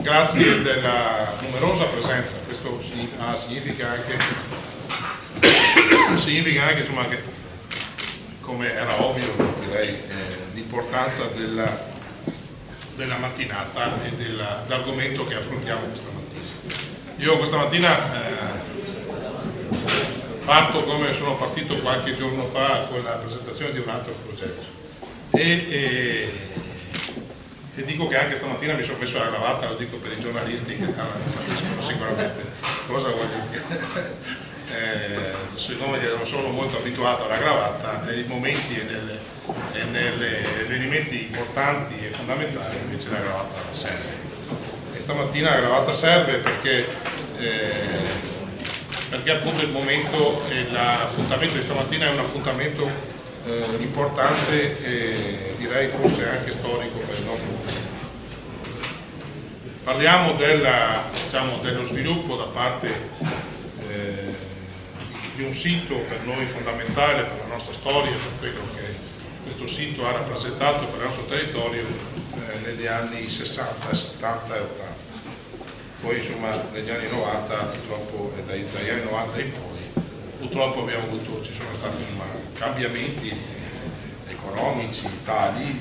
grazie della numerosa presenza. Questo significa anche insomma, che, come era ovvio, direi, l'importanza della mattinata e dell'argomento che affrontiamo questa mattina. Io questa mattina parto come sono partito qualche giorno fa con la presentazione di un altro progetto e dico che anche stamattina mi sono messo la cravatta, lo dico per i giornalisti che capiscono sicuramente cosa voglio dire. Siccome non sono molto abituato alla cravatta, nei momenti e negli avvenimenti importanti e fondamentali invece la cravatta serve. E stamattina la cravatta serve perché appunto il momento e l'appuntamento di stamattina è un appuntamento importante e direi forse anche storico per il nostro mondo. Parliamo dello sviluppo da parte di un sito per noi fondamentale per la nostra storia, per quello che questo sito ha rappresentato per il nostro territorio negli anni 60, 70 e 80. Poi insomma negli anni 90 purtroppo, dagli anni 90 in poi, purtroppo ci sono stati cambiamenti economici tali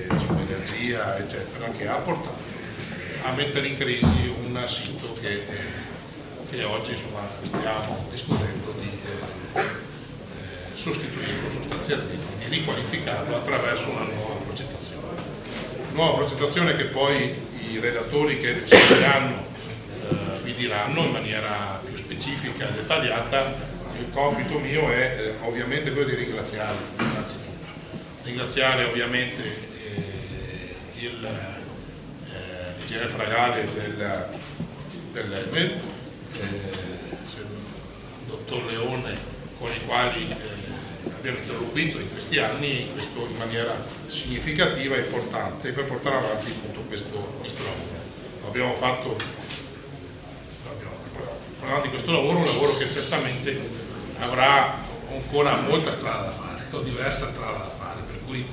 sull'energia eccetera, che ha portato a mettere in crisi un sito che oggi insomma stiamo discutendo di sostituirlo sostanzialmente, di riqualificarlo attraverso una nuova progettazione. Nuova progettazione che poi i relatori che seguiranno vi diranno in maniera più specifica e dettagliata. Il compito mio è ovviamente quello di ringraziarli innanzitutto. Ringraziare ovviamente l'ingegnere Fragale dell'Enel, il dottor Leone, con i quali abbiamo interloquito in questi anni in maniera significativa e importante per portare avanti appunto questo lavoro. Abbiamo parlato di questo lavoro, un lavoro che certamente avrà ancora molta strada da fare, o diversa strada da fare, per cui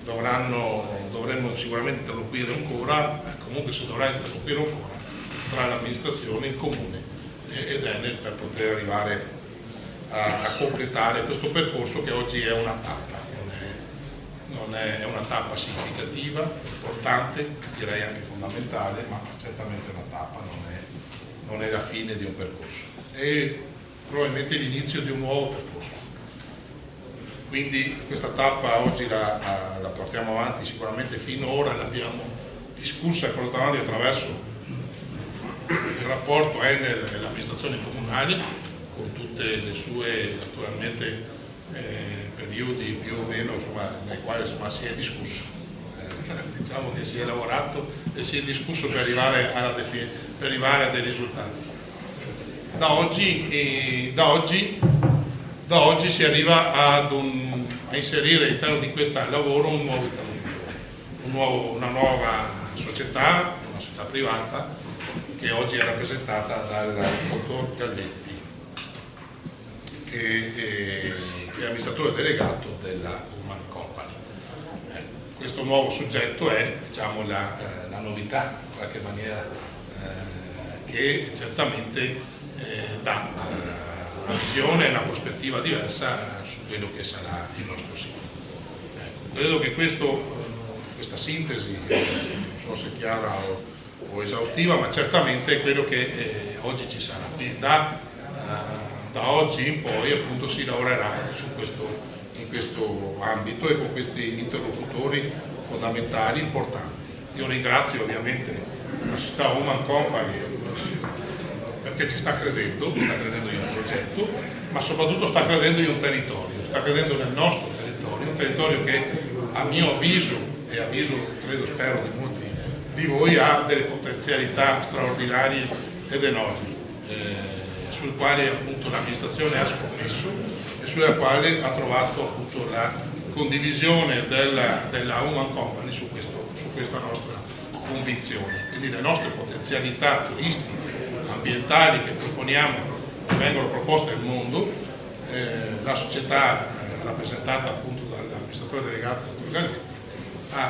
dovremmo sicuramente interloquire ancora, comunque si dovrà interloquire ancora tra l'amministrazione, il comune ed Enel per poter arrivare a completare questo percorso che oggi è una tappa, non è una tappa significativa, importante, direi anche fondamentale, ma certamente una tappa, non è la fine di un percorso, è probabilmente l'inizio di un nuovo percorso. Quindi questa tappa oggi la portiamo avanti, sicuramente finora l'abbiamo discussa e portata avanti attraverso il rapporto Enel e l'amministrazione comunale, con tutte le sue naturalmente periodi più o meno nei quali si è discusso, diciamo che si è lavorato e si è discusso per arrivare a dei risultati. Da oggi si arriva a inserire all'interno di questo lavoro un nuovo interlocutore, una nuova società, una società privata che oggi è rappresentata dal dottor Galletti, che è amministratore delegato della Human Company. Questo nuovo soggetto è, diciamo, la novità in qualche maniera, che certamente dà una visione e una prospettiva diversa su quello che sarà il nostro sito. Credo che questa sintesi, non so se è chiara o esaustiva, ma certamente è quello che oggi ci sarà. Quindi da oggi in poi appunto si lavorerà in questo ambito e con questi interlocutori fondamentali, importanti. Io ringrazio ovviamente la società Human Company perché ci sta credendo in un progetto, ma soprattutto sta credendo in un territorio, sta credendo nel nostro territorio, un territorio che a mio avviso e avviso credo, spero di molti di voi, ha delle potenzialità straordinarie ed enormi, sul quale appunto l'amministrazione ha scommesso e sulla quale ha trovato appunto la condivisione della Human Company su questa nostra convinzione. Quindi le nostre potenzialità turistiche, ambientali che proponiamo, che vengono proposte al mondo, la società rappresentata appunto dall'amministratore delegato dottor Galletti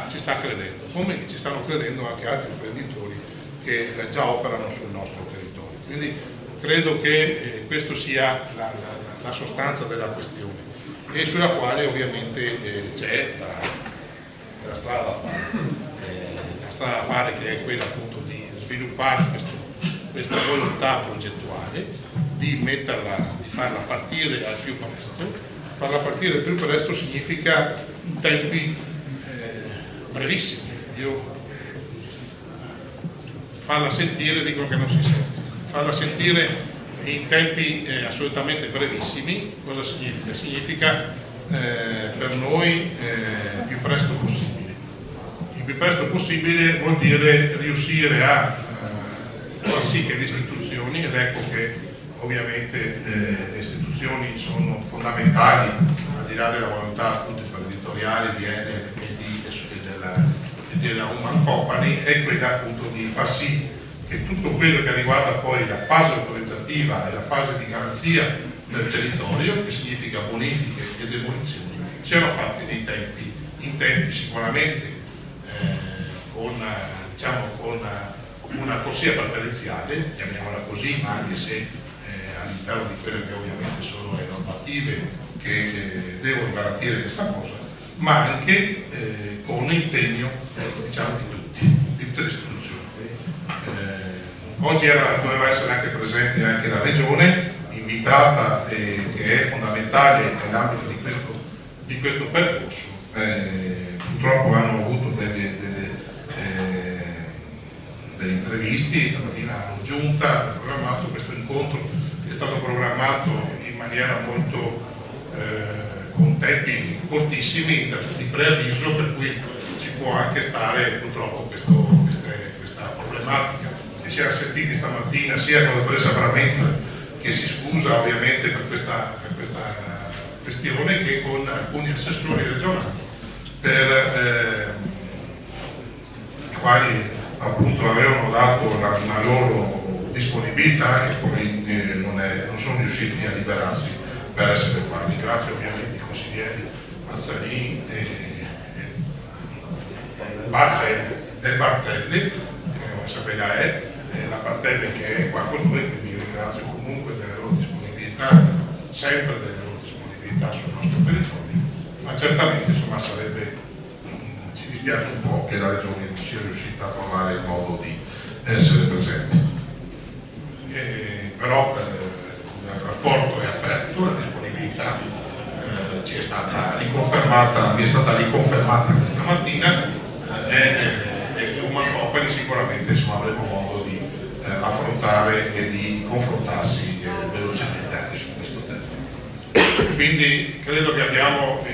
ci sta credendo, come ci stanno credendo anche altri imprenditori che già operano sul nostro territorio. Quindi credo che questa sia la sostanza della questione, e sulla quale ovviamente c'è la strada da fare. La strada da fare che è quella appunto di sviluppare questa volontà progettuale, di farla partire al più presto. Farla partire al più presto significa in tempi brevissimi. Farla sentire, dicono che non si sente, farla sentire in tempi assolutamente brevissimi. Cosa significa? Significa per noi il più presto possibile. Il più presto possibile vuol dire riuscire a far sì che le istituzioni, ed ecco che ovviamente le istituzioni sono fondamentali, al di là della volontà appunto imprenditoriale di Enel e della Human Company, è quella appunto di far sì che tutto quello che riguarda poi la fase autorizzativa e la fase di garanzia del territorio, che significa bonifiche e demolizioni, siano fatti in tempi sicuramente con una corsia preferenziale, chiamiamola così, ma anche se all'interno di quelle che ovviamente sono le normative che devono garantire questa cosa, ma anche con l'impegno di tutte le istituzioni. Oggi doveva essere anche presente anche la Regione, invitata, che è fondamentale nell'ambito di questo percorso. Purtroppo hanno avuto degli imprevisti, stamattina hanno giunta, hanno programmato questo incontro, è stato programmato in maniera molto con tempi cortissimi di preavviso, per cui ci può anche stare purtroppo questa problematica. Si siamo sentiti stamattina sia con la dottoressa Bramezza, che si scusa ovviamente per questa questione, che con alcuni assessori regionali, per i quali appunto avevano dato una loro disponibilità, che poi non sono riusciti a liberarsi per essere qua. Ringrazio ovviamente i consiglieri Mazzani e Bartelli, che come sapeva è la Bartelli che è qua con noi, quindi ringrazio comunque della loro disponibilità, sempre della loro disponibilità sul nostro territorio, ma certamente insomma ci dispiace un po' che la Regione non sia riuscita a trovare il modo di essere presente. Però il rapporto è aperto, la disponibilità ci è stata riconfermata, mi è stata riconfermata questa mattina, e Human Company sicuramente insomma, avremo modo di affrontare e di confrontarsi velocemente anche su questo tema. Quindi credo che abbiamo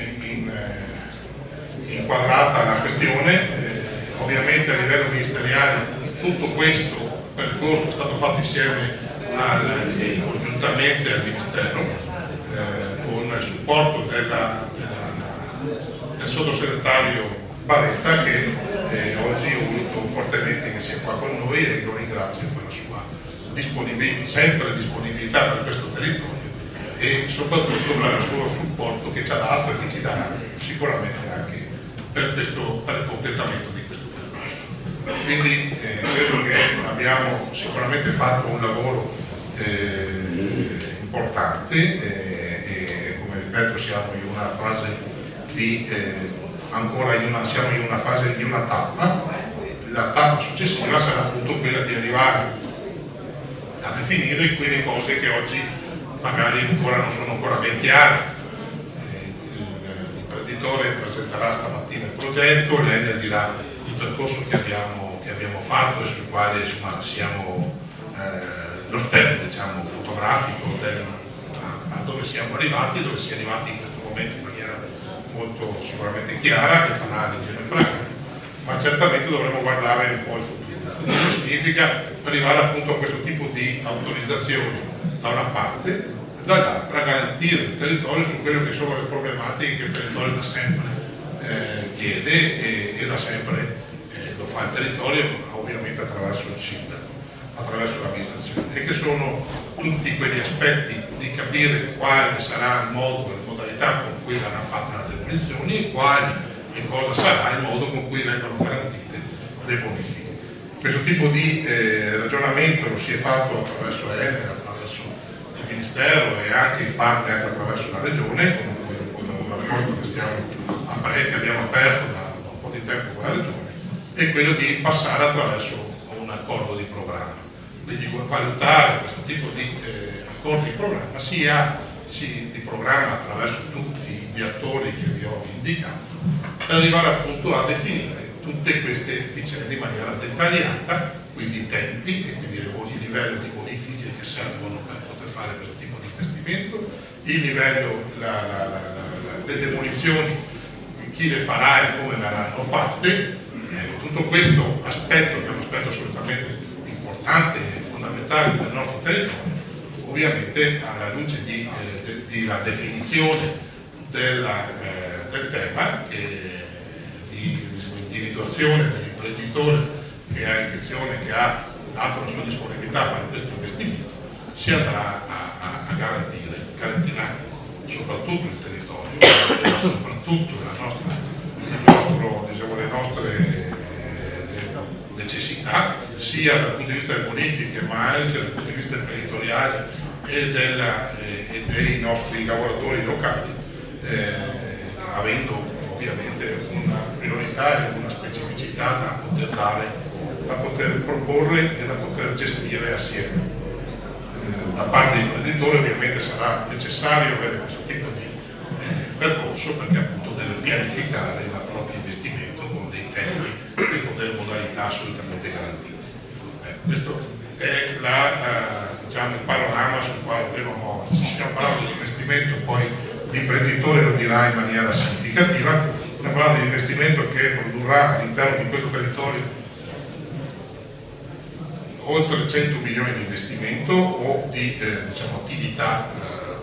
inquadrata la questione. Ovviamente a livello ministeriale tutto questo percorso è stato fatto insieme e congiuntamente al Ministero, con il supporto del sottosegretario Baretta, che oggi ho voluto fortemente che sia qua con noi, e lo ringrazio per la sua sempre disponibilità per questo territorio, e soprattutto per il suo supporto che ci ha dato e che ci darà sicuramente anche per il completamento di questo percorso. Quindi credo che abbiamo sicuramente fatto un lavoro importante, e come ripeto siamo in una fase di una tappa. La tappa successiva sarà appunto quella di arrivare a definire quelle cose che oggi magari non sono ancora ben chiare. L'imprenditore presenterà stamattina il progetto, l'Enel dirà il percorso che abbiamo fatto e sul quale insomma, siamo lo step diciamo, fotografico a dove siamo arrivati, in questo momento in maniera molto sicuramente chiara, che farà l'ingegner Fragani, ma certamente dovremo guardare un po' il futuro. Il futuro significa arrivare appunto a questo tipo di autorizzazioni da una parte, dall'altra garantire il territorio su quelle che sono le problematiche che il territorio da sempre chiede, e da sempre lo fa il territorio, ovviamente attraverso il sindaco, attraverso l'amministrazione, e che sono tutti quegli aspetti di capire quale sarà il modo e le modalità con cui verrà fatta la demolizione, e quali e cosa sarà il modo con cui vengono garantite le bonifiche. Questo tipo di ragionamento lo si è fatto attraverso Enel, attraverso il Ministero e anche in parte anche attraverso la Regione, con un rapporto che abbiamo aperto da un po' di tempo con la Regione, è quello di passare attraverso un accordo di programma. Quindi valutare questo tipo di accordi di programma di programma attraverso tutti gli attori che vi ho indicato, per arrivare appunto a definire tutte queste vicende in maniera dettagliata, quindi i tempi e quindi il livello di bonifiche che servono per poter fare questo tipo di investimento, il livello, le demolizioni, chi le farà e come verranno fatte. Tutto questo aspetto, che è un aspetto assolutamente importante e fondamentale del nostro territorio, ovviamente alla luce della definizione del tema, di individuazione dell'imprenditore che ha intenzione, che ha dato la sua disponibilità a fare questo investimento, si andrà a garantirà soprattutto il territorio, garantirà soprattutto le nostre necessità, sia dal punto di vista delle bonifiche ma anche dal punto di vista imprenditoriale e dei nostri lavoratori locali, avendo ovviamente una priorità e una specificità da poter proporre e da poter gestire assieme. Da parte dell'imprenditore ovviamente sarà necessario avere questo tipo di percorso, perché appunto deve pianificare il proprio investimento con dei tempi e con delle modalità assolutamente garantite. Questo è il panorama sul quale andremo a muoversi. Stiamo parlando di investimento, poi l'imprenditore lo dirà in maniera significativa. Stiamo parlando di un investimento che produrrà all'interno di questo territorio oltre 100 milioni di investimento o di attività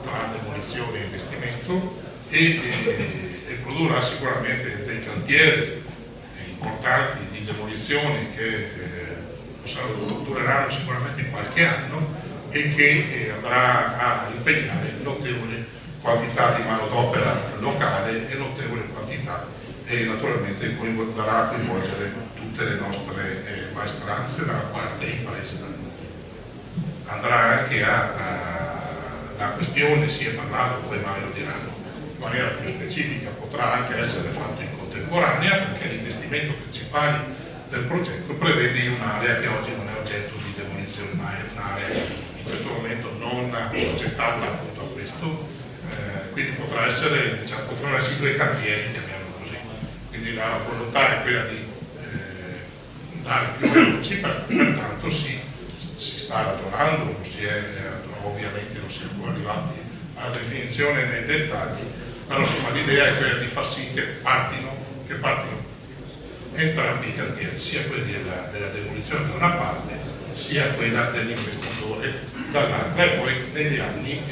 tra demolizione e investimento, e produrrà sicuramente dei cantieri importanti di demolizione che dureranno sicuramente qualche anno e che andrà a impegnare notevole quantità di manodopera locale e notevole quantità, e naturalmente andrà a coinvolgere tutte le nostre maestranze dalla parte impresa. Andrà anche la questione, si è parlato, poi magari lo diranno in maniera più specifica, potrà anche essere fatto in contemporanea, perché l'investimento principale del progetto prevede in un'area che oggi non è oggetto di demolizione, ma è un'area in questo momento non soggettata appunto a questo, quindi potranno essere due cantieri, chiamiamolo così. Quindi la volontà è quella di dare più veloci, pertanto si sta ragionando, ovviamente non si è ancora arrivati alla definizione nei dettagli, però insomma l'idea è quella di far sì che partino entrambi i cantieri, sia quelli della demolizione da una parte, sia quella dell'investitore dall'altra, e poi negli anni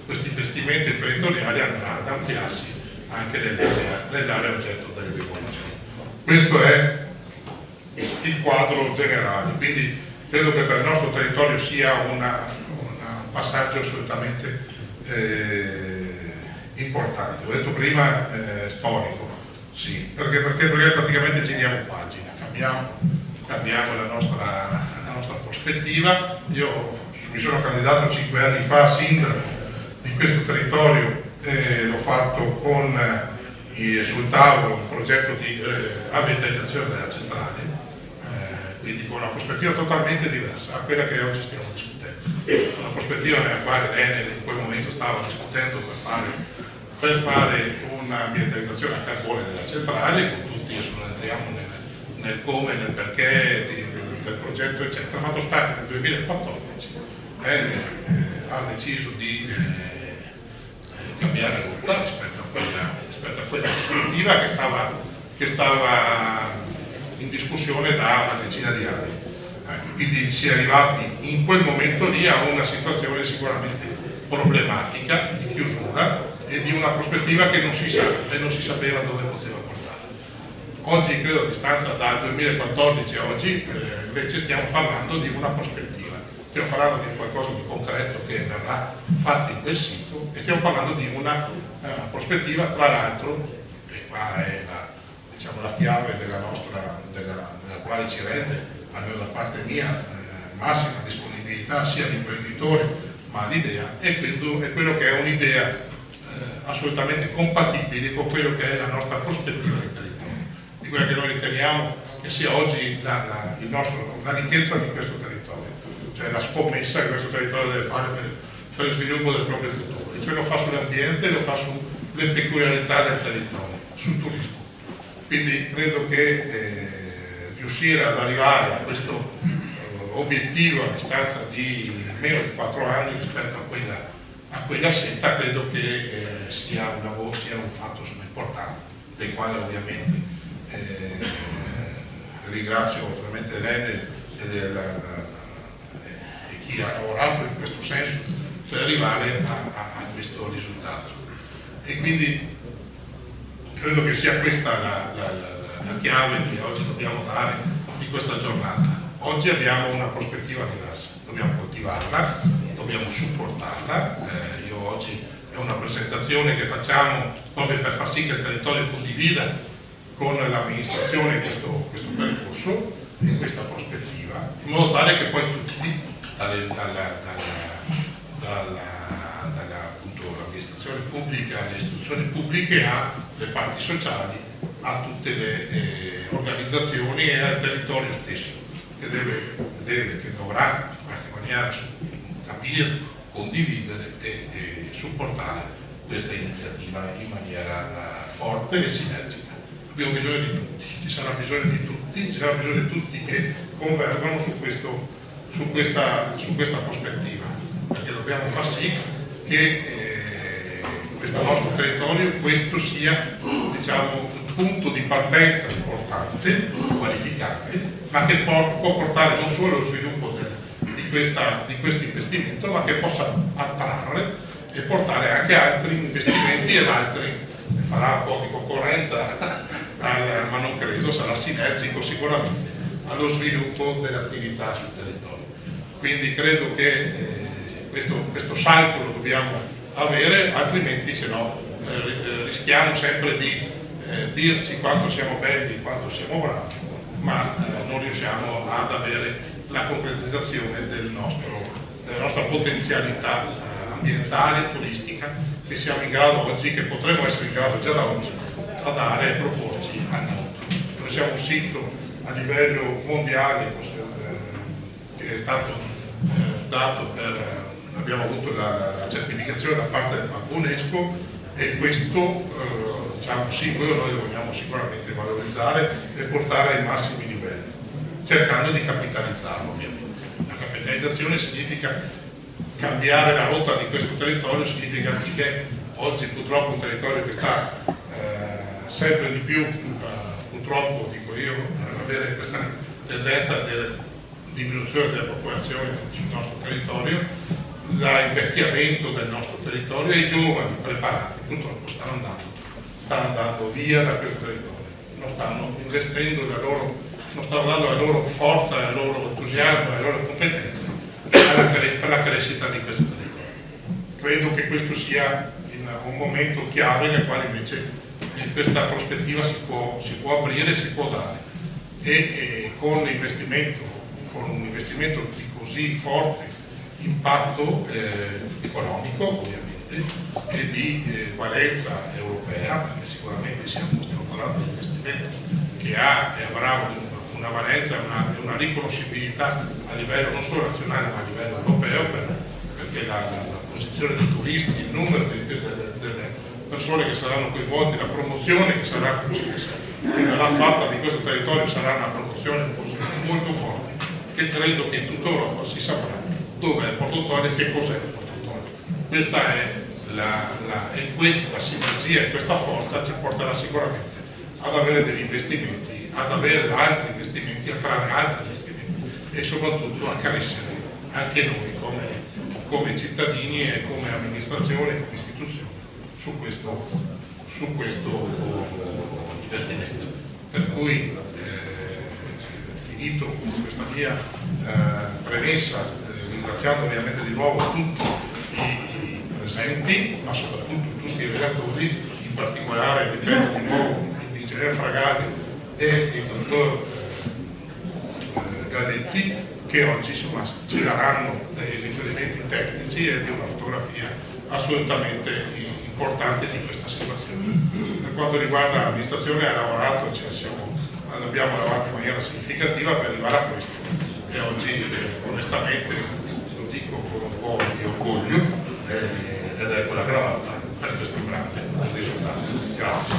questo investimento imprenditoriale andrà ad ampliarsi anche nell'area oggetto delle demolizioni. Questo è il quadro generale, quindi credo che per il nostro territorio sia un passaggio assolutamente importante. Ho detto prima storico, sì, perché praticamente giriamo pagina, cambiamo la nostra prospettiva. Io mi sono candidato 5 anni fa a sindaco di questo territorio, l'ho fatto sul tavolo un progetto di ambientalizzazione della centrale, quindi con una prospettiva totalmente diversa a quella che oggi stiamo discutendo, una prospettiva nella quale l'Enel in quel momento stava discutendo per fare un'ambientalizzazione a carbone della centrale, con tutti, adesso non entriamo nel come e nel perché del progetto eccetera. Fatto sta che nel 2014 Enel ha deciso di cambiare rotta rispetto a quella prospettiva che stava in discussione da una decina di anni. Quindi si è arrivati in quel momento lì a una situazione sicuramente problematica di chiusura e di una prospettiva che non si sa e non si sapeva dove poteva portare. Oggi, credo, a distanza dal 2014 a oggi, invece stiamo parlando di una prospettiva, stiamo parlando di qualcosa di concreto che verrà fatto in quel sito, e stiamo parlando di una prospettiva, tra l'altro, qua è diciamo, la chiave nella quale ci rende, almeno da parte mia, massima disponibilità sia all'imprenditore ma all'idea, è quello che è un'idea assolutamente compatibile con quello che è la nostra prospettiva di territorio, di quella che noi riteniamo che sia oggi la ricchezza di questo territorio, cioè la scommessa che questo territorio deve fare per lo sviluppo del proprio futuro, e cioè lo fa sull'ambiente, lo fa sulle peculiarità del territorio, sul turismo. Quindi credo che riuscire ad arrivare a questo obiettivo a distanza di meno di 4 anni rispetto a quella scelta, credo che sia un lavoro, sia un fatto importante, del quale ovviamente ringrazio ovviamente l'Enel e chi ha lavorato in questo senso per arrivare a questo risultato. E quindi credo che sia questa la chiave che oggi dobbiamo dare di questa giornata. Oggi abbiamo una prospettiva diversa, dobbiamo coltivarla, dobbiamo supportarla. Io oggi è una presentazione che facciamo proprio per far sì che il territorio condivida con l'amministrazione questo percorso e questa prospettiva, in modo tale che poi tutti, dall'amministrazione pubblica alle istituzioni pubbliche, alle parti sociali, a tutte le organizzazioni e al territorio stesso, che dovrà in qualche maniera capire, condividere e supportare questa iniziativa in maniera forte e sinergica. Abbiamo bisogno di tutti, ci sarà bisogno di tutti che convergano su questa prospettiva, perché dobbiamo far sì che questo nostro territorio, questo sia, diciamo, un punto di partenza importante, qualificante, ma che può portare non solo allo sviluppo di questo investimento, ma che possa attrarre e portare anche altri investimenti ed altri, farà un po' di concorrenza, ma non credo, sarà sinergico sicuramente allo sviluppo dell'attività sul territorio. Quindi credo che questo salto lo dobbiamo avere, altrimenti se no rischiamo sempre di dirci quanto siamo belli, quanto siamo bravi, ma non riusciamo ad avere la concretizzazione della nostra potenzialità ambientale e turistica che siamo in grado oggi, che potremmo essere in grado già da oggi a dare e proporci al mondo. Noi siamo un sito a livello mondiale che è stato dato abbiamo avuto la certificazione da parte dell'UNESCO, e questo diciamo singolo noi lo vogliamo sicuramente valorizzare e portare ai massimi livelli, cercando di capitalizzarlo ovviamente. La capitalizzazione significa cambiare la rotta di questo territorio, significa anziché oggi purtroppo un territorio che sta sempre di più, purtroppo dico io, avere questa tendenza della diminuzione della popolazione sul nostro territorio, l'invecchiamento del nostro territorio, e i giovani preparati purtroppo stanno andando via da questo territorio, non stanno investendo non stanno dando la loro forza, il loro entusiasmo, le loro competenze per la crescita di questo territorio. Credo che questo sia un momento chiave nel quale invece questa prospettiva si può aprire, si può dare, e con un investimento di così forte impatto economico ovviamente e di valenza europea, perché sicuramente stiamo parlando di un investimento che ha e avrà una valenza e una riconoscibilità a livello non solo nazionale ma a livello europeo, perché la posizione dei turisti, il numero delle persone che saranno coinvolte, la promozione che verrà fatta di questo territorio sarà una promozione molto forte, che credo che in tutta Europa si saprà dove è Porto Tolle e che cos'è Porto Tolle. Questa sinergia e questa forza ci porterà sicuramente ad avere degli investimenti, ad avere altri investimenti, a trarre altri investimenti e soprattutto a crescere anche noi come cittadini e come amministrazione e come istituzione su questo investimento. Per cui finito questa mia premessa, ringraziando ovviamente di nuovo tutti i presenti, ma soprattutto tutti i relatori, particolare ripeto di nuovo l'ingegnere Fragale e il dottor Galletti, che oggi insomma, ci daranno dei riferimenti tecnici e di una fotografia assolutamente importante di questa situazione. Per quanto riguarda l'amministrazione, ha lavorato, abbiamo lavorato in maniera significativa per arrivare a questo, e oggi onestamente lo dico con un po' di orgoglio, ed è quella cravatta per questo grande risultato. Grazie.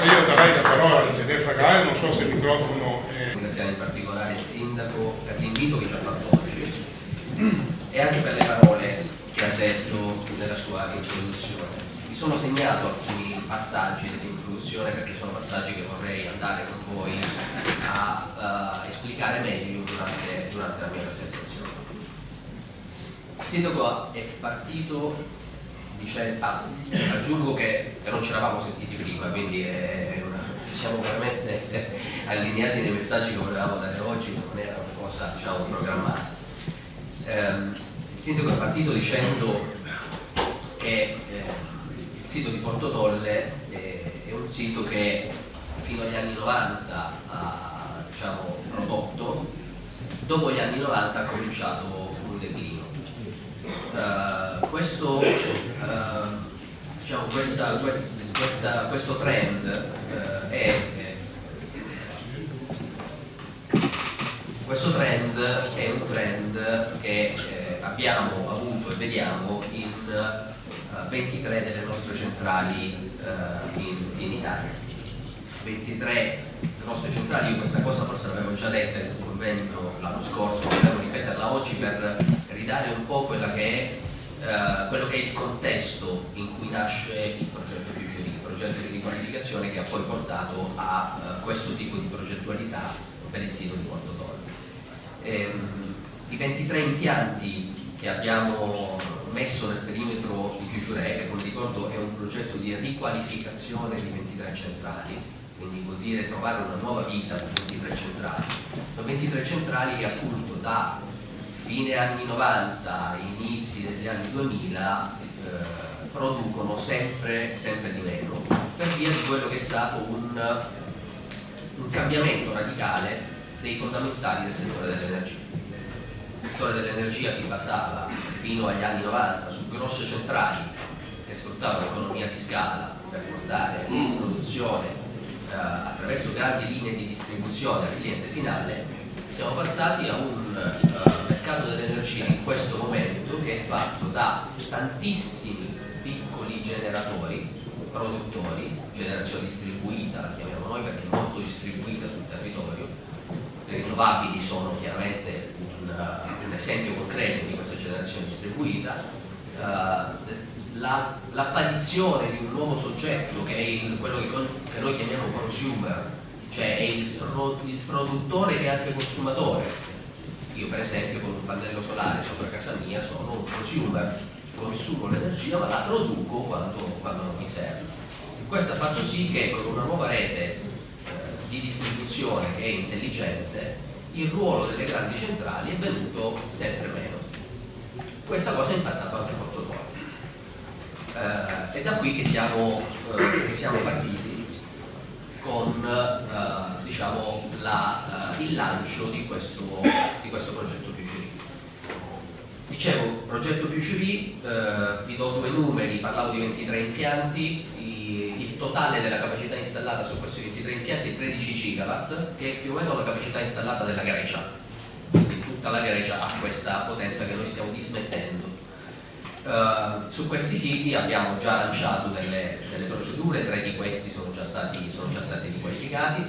Io darei la parola all'ingegnere Fragale, non so se il microfono è... Ringraziare in particolare il sindaco per l'invito che ci ha fatto oggi e anche per le parole che ha detto nella sua introduzione. Mi sono segnato alcuni passaggi dell'introduzione perché sono passaggi che vorrei andare con voi a esplicare meglio durante la mia presentazione. Il sindaco è partito dicendo, aggiungo che non ci eravamo sentiti prima, quindi siamo veramente allineati nei messaggi che volevamo dare oggi, non era una cosa diciamo programmata. Il sindaco è partito dicendo che il sito di Portotolle è un sito che fino agli anni 90 ha diciamo, prodotto, dopo gli anni 90 ha cominciato un declino. Diciamo, questo trend è un trend che abbiamo avuto e vediamo in 23 delle nostre centrali in Italia. 23 delle nostre centrali, io questa cosa forse l'avevo già detta in un convegno l'anno scorso, volevo ripeterla oggi per ridare un po' quello che è il contesto in cui nasce il progetto Future, il progetto di riqualificazione che ha poi portato a questo tipo di progettualità per il sito di Portotolle. I 23 impianti che abbiamo messo nel perimetro di Future, che come ricordo è un progetto di riqualificazione di 23 centrali, quindi vuol dire trovare una nuova vita per 23 centrali. Sono 23 centrali che appunto da fine anni 90, inizi degli anni 2000 producono sempre di meno per via di quello che è stato un cambiamento radicale dei fondamentali del settore dell'energia. Il settore dell'energia si basava fino agli anni 90 su grosse centrali che sfruttavano l'economia di scala per portare in produzione attraverso grandi linee di distribuzione al cliente finale. Siamo passati a un mercato dell'energia in questo momento che è fatto da tantissimi piccoli generatori, produttori, generazione distribuita, la chiamiamo noi perché è molto distribuita sul territorio. Le rinnovabili sono chiaramente un esempio concreto di questa generazione distribuita. L'apparizione di un nuovo soggetto che è quello che noi chiamiamo consumer, cioè è il produttore che è anche consumatore. Io per esempio con un pannello solare sopra casa mia sono un consumer, consumo l'energia ma la produco quando non mi serve. Questo ha fatto sì che con una nuova rete di distribuzione che è intelligente il ruolo delle grandi centrali è venuto sempre meno. Questa cosa ha impattato anche Portotolle. È da qui che siamo partiti con diciamo, il lancio di questo progetto Future. Dicevo, progetto Future, vi do due numeri, parlavo di 23 impianti, il totale della capacità installata su questi 23 impianti è 13 gigawatt, che è più o meno la capacità installata della Grecia. Quindi tutta la Grecia ha questa potenza che noi stiamo dismettendo. Su questi siti abbiamo già lanciato delle procedure, 3 di questi sono già stati riqualificati,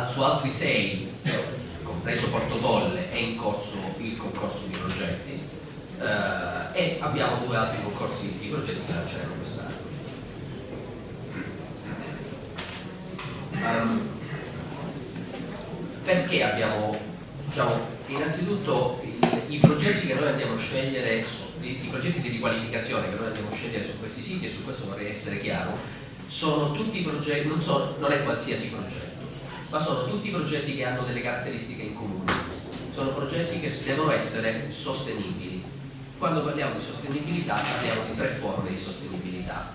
su altri 6, compreso Portotolle, è in corso il concorso di progetti e abbiamo 2 altri concorsi di progetti che lanceremo quest'anno. Perché abbiamo, diciamo, innanzitutto i progetti che noi andiamo a scegliere, i progetti di riqualificazione che noi andiamo a scegliere su questi siti, e su questo vorrei essere chiaro, sono tutti progetti, non è qualsiasi progetto, ma sono tutti progetti che hanno delle caratteristiche in comune. sono progetti che devono essere sostenibili. Quando parliamo di sostenibilità parliamo di 3 forme di sostenibilità.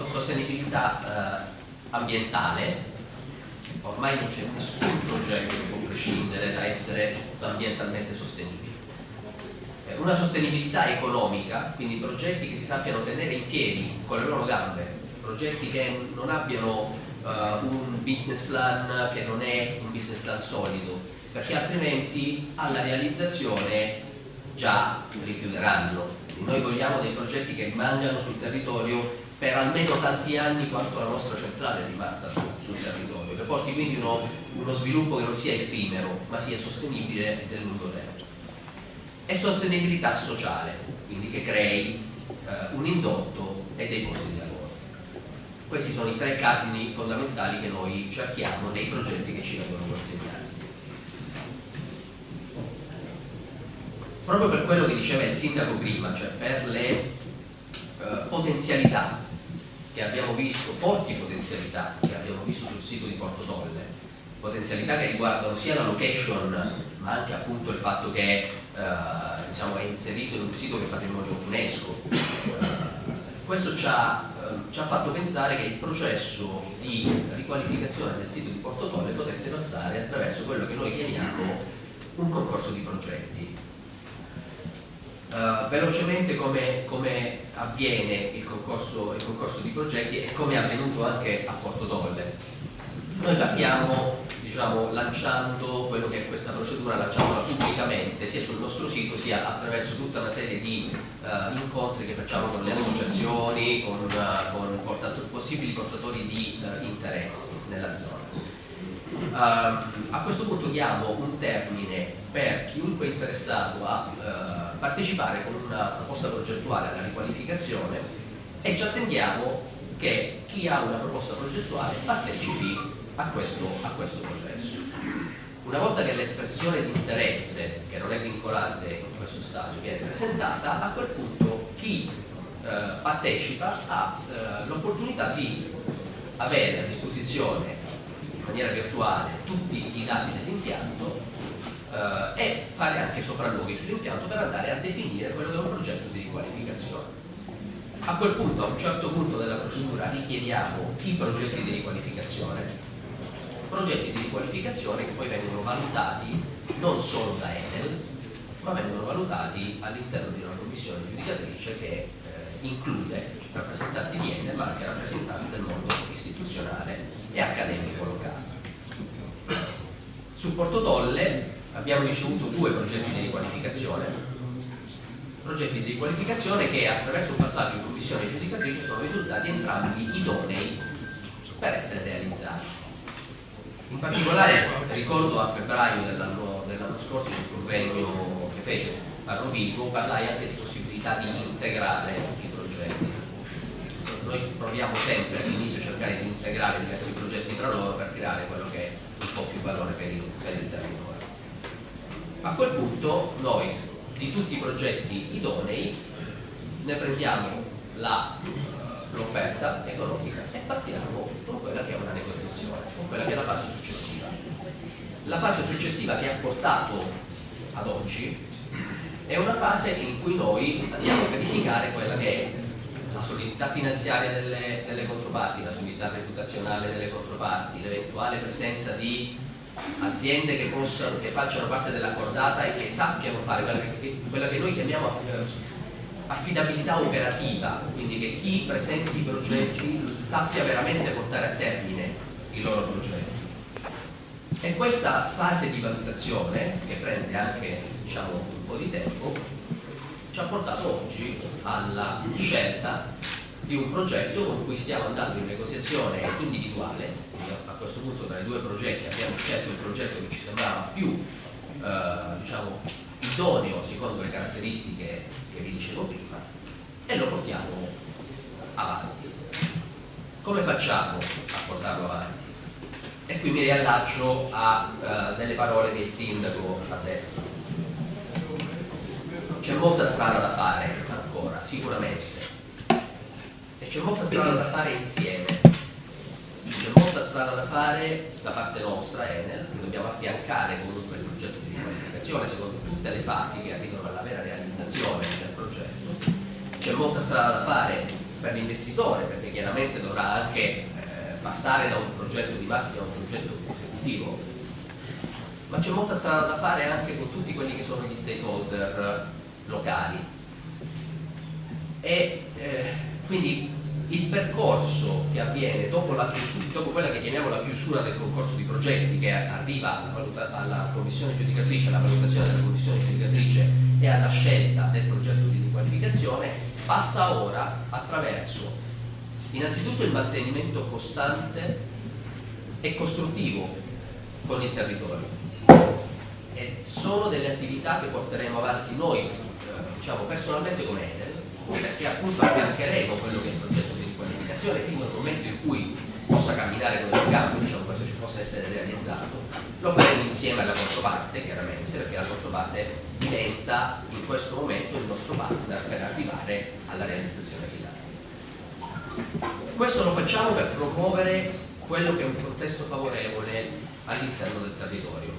Sostenibilità ambientale, ormai non c'è nessun progetto che può prescindere da essere ambientalmente sostenibile. Una sostenibilità economica, quindi progetti che si sappiano tenere in piedi con le loro gambe, progetti che non abbiano un business plan che non è un business plan solido, perché altrimenti alla realizzazione già richiuderanno. Noi vogliamo dei progetti che rimangano sul territorio per almeno tanti anni quanto la nostra centrale è rimasta sul territorio, che porti quindi uno sviluppo che non sia effimero ma sia sostenibile nel lungo tempo. E sostenibilità sociale, quindi che crei un indotto e dei posti di lavoro. Questi sono i 3 cardini fondamentali che noi cerchiamo nei progetti che ci vengono consegnati. Proprio per quello che diceva il sindaco prima, cioè per le potenzialità che abbiamo visto, forti potenzialità che abbiamo visto sul sito di Porto Tolle, potenzialità che riguardano sia la location ma anche appunto il fatto che diciamo, è inserito in un sito che è patrimonio UNESCO. Questo ci ha fatto pensare che il processo di riqualificazione del sito di Porto Tolle potesse passare attraverso quello che noi chiamiamo un concorso di progetti. Velocemente come avviene il concorso di progetti e come è avvenuto anche a Porto Tolle. Noi partiamo, diciamo, lanciando quello che è questa procedura, lanciandola pubblicamente sia sul nostro sito sia attraverso tutta una serie di incontri che facciamo con le associazioni, con possibili portatori di interessi nella zona. A questo punto diamo un termine per chiunque interessato a partecipare con una proposta progettuale alla riqualificazione e ci attendiamo che chi ha una proposta progettuale partecipi a questo processo. Una volta che l'espressione di interesse, che non è vincolante in questo stagio, viene presentata, a quel punto chi partecipa ha l'opportunità di avere a disposizione in maniera virtuale tutti i dati dell'impianto e fare anche sopralluoghi sull'impianto per andare a definire quello che è un progetto di riqualificazione. A quel punto, a un certo punto della procedura, richiediamo i progetti di riqualificazione che poi vengono valutati non solo da Enel, ma vengono valutati all'interno di una commissione giudicatrice che include rappresentanti di Enel ma anche rappresentanti del mondo istituzionale e accademico locale. Su Porto Tolle abbiamo ricevuto 2 progetti di riqualificazione che attraverso un passaggio in commissione giudicatrice sono risultati entrambi idonei per essere realizzati. In particolare ricordo a febbraio dell'anno scorso, in un convegno che fece a Rovigo, parlai anche di possibilità di integrare i progetti. Noi proviamo sempre all'inizio a cercare di integrare diversi progetti tra loro per creare quello che è un po' più valore per il territorio. A quel punto noi di tutti i progetti idonei ne prendiamo l'offerta economica e partiamo con quella che è una negoziazione, con quella che è la fase successiva. La fase successiva che ha portato ad oggi è una fase in cui noi andiamo a verificare quella che è la solidità finanziaria delle controparti, la solidità reputazionale delle controparti, l'eventuale presenza di aziende che facciano parte della cordata e che sappiano fare quella che noi chiamiamo affidabilità operativa, quindi che chi presenta i progetti sappia veramente portare a termine i loro progetti. E questa fase di valutazione, che prende anche un po' di tempo, ci ha portato oggi alla scelta di un progetto con cui stiamo andando in negoziazione individuale. A questo punto tra i 2 progetti abbiamo scelto il progetto che ci sembrava più idoneo secondo le caratteristiche che vi dicevo prima e lo portiamo avanti. Come facciamo a portarlo avanti? E qui mi riallaccio a delle parole che il sindaco ha detto. C'è molta strada da fare ancora, sicuramente, e c'è molta strada da fare insieme. C'è molta strada da fare da parte nostra, Enel, che dobbiamo affiancare comunque il progetto di riqualificazione pianificazione secondo tutte le fasi che arrivano alla vera realizzazione del progetto. C'è molta strada da fare per l'investitore, perché chiaramente dovrà anche passare da un progetto di massima a un progetto esecutivo, ma c'è molta strada da fare anche con tutti quelli che sono gli stakeholder locali. E quindi il percorso che avviene dopo quella che chiamiamo la chiusura del concorso di progetti, che arriva alla commissione giudicatrice, alla valutazione della commissione giudicatrice e alla scelta del progetto di riqualificazione, passa ora attraverso innanzitutto il mantenimento costante e costruttivo con il territorio, e sono delle attività che porteremo avanti noi diciamo personalmente come Enel, perché appunto affiancheremo quello che è il progetto di riqualificazione fino al momento in cui possa camminare con il campo, diciamo, questo ci possa essere realizzato. Lo faremo insieme alla controparte, chiaramente, perché la controparte diventa in questo momento il nostro partner per arrivare alla realizzazione finale. Questo lo facciamo per promuovere quello che è un contesto favorevole all'interno del territorio,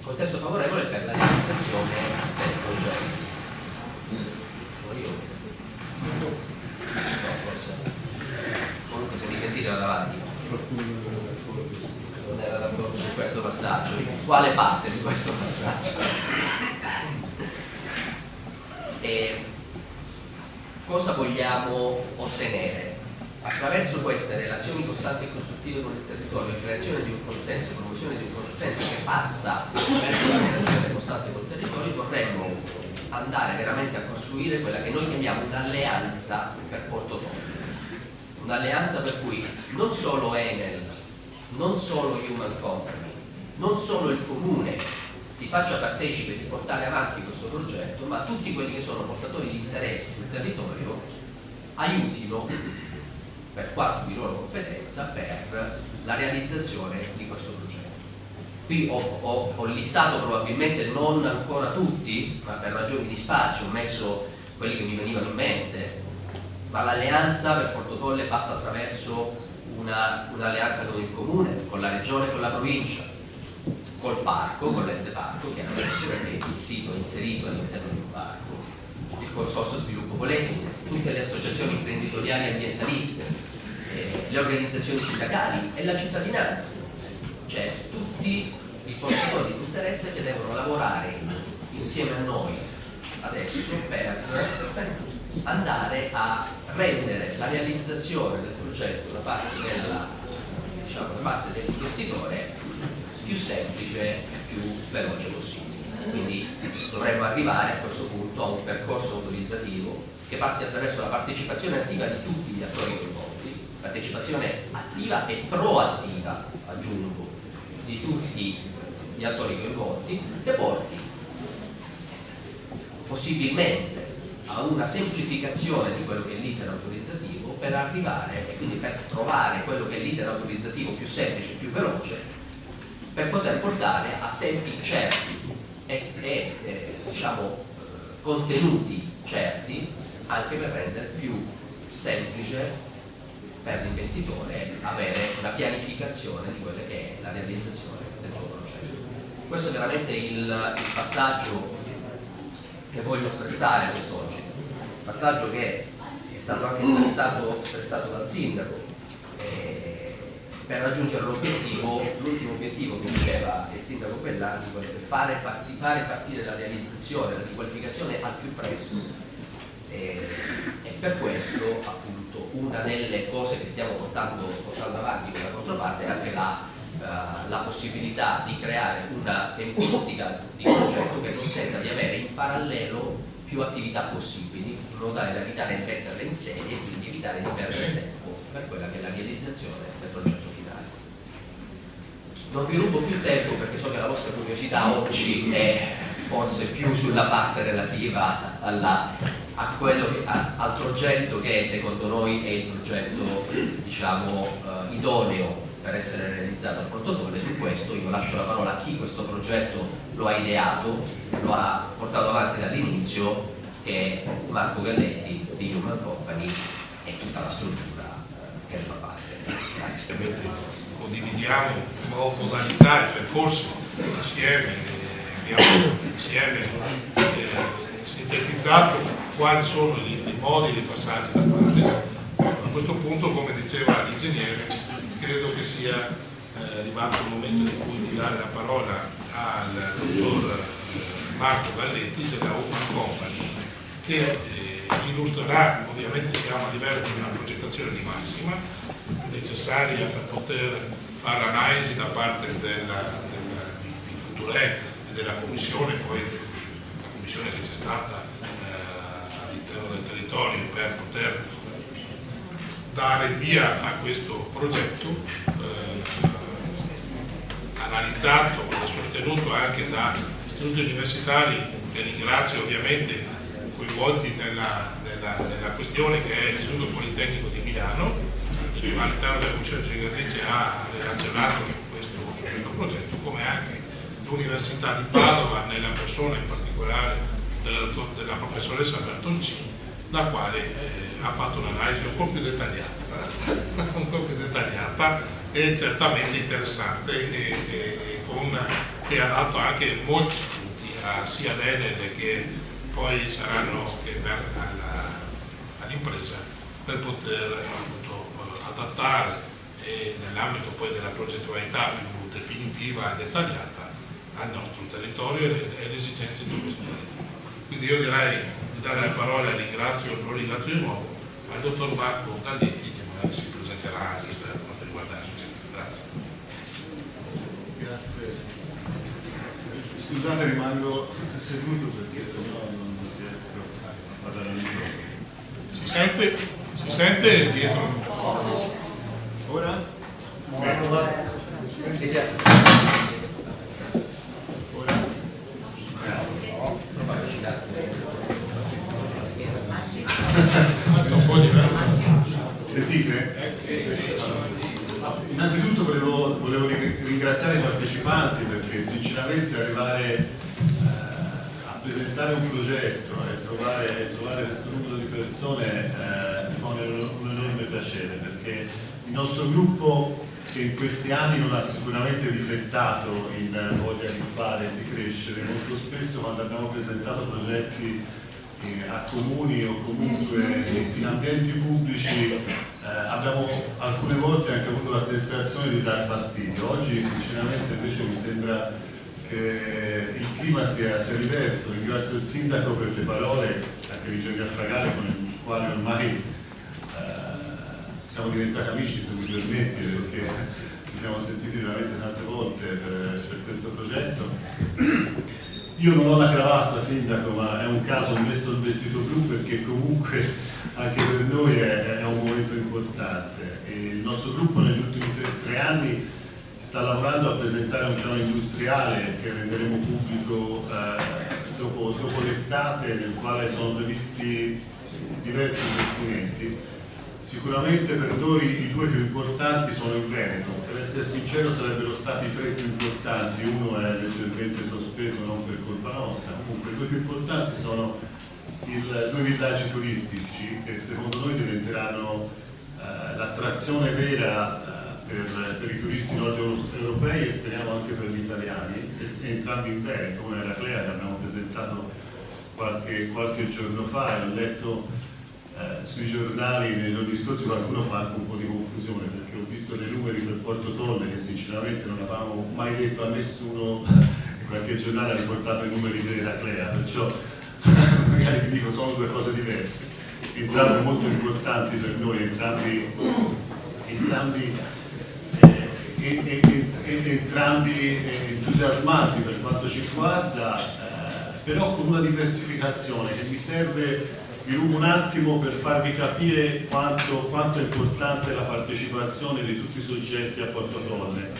contesto favorevole per la realizzazione del progetto. Se mi sentite vado avanti. Non era d'accordo su questo passaggio. Quale parte di questo passaggio? E cosa vogliamo ottenere? Attraverso queste relazioni costanti e costruttive con il territorio, creazione di un consenso, promozione di un consenso che passa attraverso la relazione costante con il territorio, vorremmo andare veramente a costruire quella che noi chiamiamo un'alleanza per Porto Tolle. Un'alleanza per cui non solo Enel, non solo Human Company, non solo il comune si faccia partecipe di portare avanti questo progetto, ma tutti quelli che sono portatori di interessi sul territorio aiutino, per quanto di loro competenza, per la realizzazione di questo progetto. Qui ho listato probabilmente non ancora tutti, ma per ragioni di spazio ho messo quelli che mi venivano in mente, ma l'alleanza per Porto Tolle passa attraverso un'alleanza con il comune, con la regione, con la provincia, col parco, con l'ente parco, chiaramente, perché il sito è inserito all'interno di un parco, il consorzio sviluppo Polesine, tutte le associazioni imprenditoriali e ambientaliste, le organizzazioni sindacali e la cittadinanza, cioè tutti i portatori di interesse che devono lavorare insieme a noi adesso per andare a rendere la realizzazione del progetto da parte dell'investitore più semplice e più veloce possibile. Quindi dovremmo arrivare a questo punto a un percorso autorizzativa che passi attraverso la partecipazione attiva di tutti gli attori coinvolti, partecipazione attiva e proattiva, aggiungo, di tutti gli attori coinvolti, che porti possibilmente a una semplificazione di quello che è l'iter autorizzativo per arrivare, e quindi per trovare quello che è l'iter autorizzativo più semplice e più veloce, per poter portare a tempi certi e diciamo contenuti certi, anche per rendere più semplice per l'investitore avere una pianificazione di quella che è la realizzazione del suo progetto. Questo è veramente il passaggio che voglio stressare quest'oggi, passaggio che è stato anche stressato dal sindaco, per raggiungere l'ultimo obiettivo che diceva il sindaco Pellani, quello di fare partire la realizzazione, la riqualificazione al più presto, e per questo appunto una delle cose che stiamo portando avanti con la controparte è anche la possibilità di creare una tempistica di progetto che consenta di avere in parallelo più attività possibili, in modo tale da evitare di metterle in serie e quindi evitare di perdere tempo per quella che è la realizzazione del progetto finale. Non vi rubo più tempo perché so che la vostra curiosità oggi è forse più sulla parte relativa al progetto che secondo noi è il progetto diciamo idoneo per essere realizzato a Porto Tolle. Su questo io lascio la parola a chi questo progetto lo ha ideato, lo ha portato avanti dall'inizio, che è Marco Galletti di Human Company e tutta la struttura che ne fa parte. Grazie. Condividiamo modalità e percorso assieme abbiamo insieme sintetizzato quali sono i modi di passaggio da fare. A questo punto, come diceva l'ingegnere, credo che sia arrivato il momento di dare la parola al dottor Marco Galletti della Human Company, che illustrerà, ovviamente siamo a livello di una progettazione di massima necessaria per poter fare l'analisi da parte di Future e della commissione, poi la commissione che c'è stata all'interno del territorio per poter dare via a questo progetto analizzato e sostenuto anche da istituti universitari, che ringrazio ovviamente, coinvolti nella questione, che è l'Istituto Politecnico di Milano, che all'interno della commissione ricercatrice ha relazionato su questo progetto, come anche l'Università di Padova, nella persona in particolare della professoressa Bertoncini, la quale ha fatto un'analisi un po' più dettagliata e certamente interessante, che ha dato anche molti spunti sia ad Enel che poi saranno all'impresa, per poter appunto adattare nell'ambito poi della progettualità più definitiva e dettagliata al nostro territorio e alle esigenze di questo territorio. Quindi io direi di dare la parola, lo ringrazio di nuovo, al dottor Marco Galletti, che magari si presenterà anche per quanto riguarda la società. Grazie. Grazie. Scusate, rimango seduto perché sennò non riesco a parlare al microfono. Si sente dietro? Ora? Ora? Un po' diverso. Sentite? Innanzitutto volevo ringraziare i partecipanti, perché sinceramente arrivare a presentare un progetto e trovare questo numero di persone fa un enorme piacere, perché il nostro gruppo, che in questi anni non ha sicuramente riflettato in voglia di fare e di crescere, molto spesso quando abbiamo presentato progetti a comuni o comunque in ambienti pubblici abbiamo alcune volte anche avuto la sensazione di dar fastidio. Oggi sinceramente invece mi sembra che il clima sia diverso. Ringrazio il sindaco per le parole, anche di Giorgio Fragale, con il quale ormai siamo diventati amici, se mi permetti, perché ci siamo sentiti veramente tante volte per questo progetto. Io non ho la cravatta, sindaco, ma è un caso, ho messo il vestito blu perché comunque anche per noi è un momento importante. E il nostro gruppo negli ultimi tre anni sta lavorando a presentare un piano industriale che renderemo pubblico dopo l'estate, nel quale sono previsti diversi investimenti. Sicuramente per noi i due più importanti sono in Veneto. Per essere sincero sarebbero stati i tre più importanti, uno è leggermente sospeso, non per colpa nostra. Comunque i due più importanti sono due villaggi turistici che secondo noi diventeranno l'attrazione vera per i turisti nord europei e speriamo anche per gli italiani, entrambi in Veneto. Uno è Eraclea, che abbiamo presentato qualche giorno fa, e ho letto sui giornali nei giorni scorsi qualcuno fa anche un po' di confusione, perché ho visto dei numeri per Porto Tolle che sinceramente non avevamo mai detto a nessuno, e qualche giornale ha riportato i numeri di Eraclea, perciò magari vi dico sono due cose diverse, entrambi molto importanti per noi, entrambi entusiasmanti per quanto ci riguarda, però con una diversificazione che mi serve. Vi rubo un attimo per farvi capire quanto è importante la partecipazione di tutti i soggetti a Porto Tolle,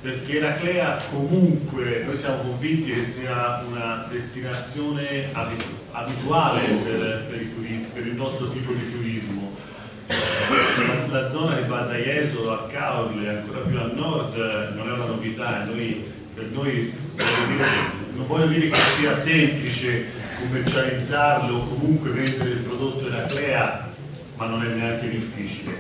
perché Eraclea comunque noi siamo convinti che sia una destinazione abituale per i turisti, per il nostro tipo di turismo. La zona che va da Jesolo a Caorle, ancora più a nord, non è una novità, per noi non voglio dire che sia semplice commercializzarlo o comunque vendere il prodotto Eraclea, ma non è neanche difficile.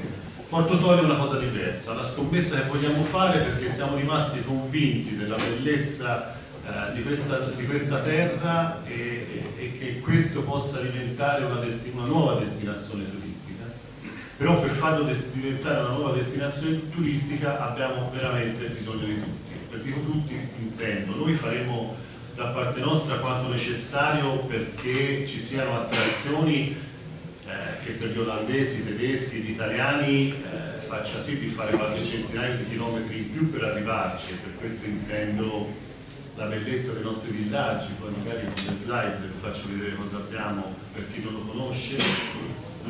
Porto Tolle è una cosa diversa, la scommessa che vogliamo fare, perché siamo rimasti convinti della bellezza di questa terra e che questo possa diventare una nuova destinazione turistica. Però per farlo diventare una nuova destinazione turistica abbiamo veramente bisogno di tutti. Per dico tutti intendo, noi faremo da parte nostra quanto necessario perché ci siano attrazioni che per gli olandesi, i tedeschi, gli italiani faccia sì di fare qualche centinaio di chilometri in più per arrivarci, e per questo intendo la bellezza dei nostri villaggi. Poi magari con le slide vi faccio vedere cosa abbiamo per chi non lo conosce.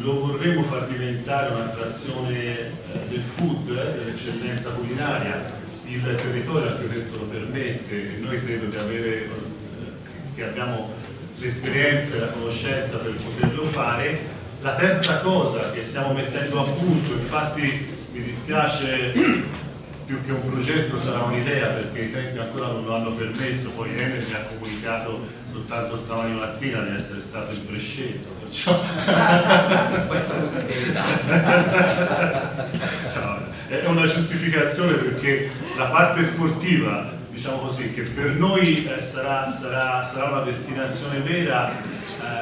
Lo vorremmo far diventare un'attrazione del food, dell'eccellenza culinaria. Il territorio anche questo lo permette, e noi credo che abbiamo l'esperienza e la conoscenza per poterlo fare. La terza cosa che stiamo mettendo a punto, infatti mi dispiace, più che un progetto sarà un'idea perché i tempi ancora non lo hanno permesso, poi Enel mi ha comunicato soltanto stamani mattina di essere stato il prescelto, perciò questa è una verità. È una giustificazione perché la parte sportiva, diciamo così, che per noi sarà una destinazione vera.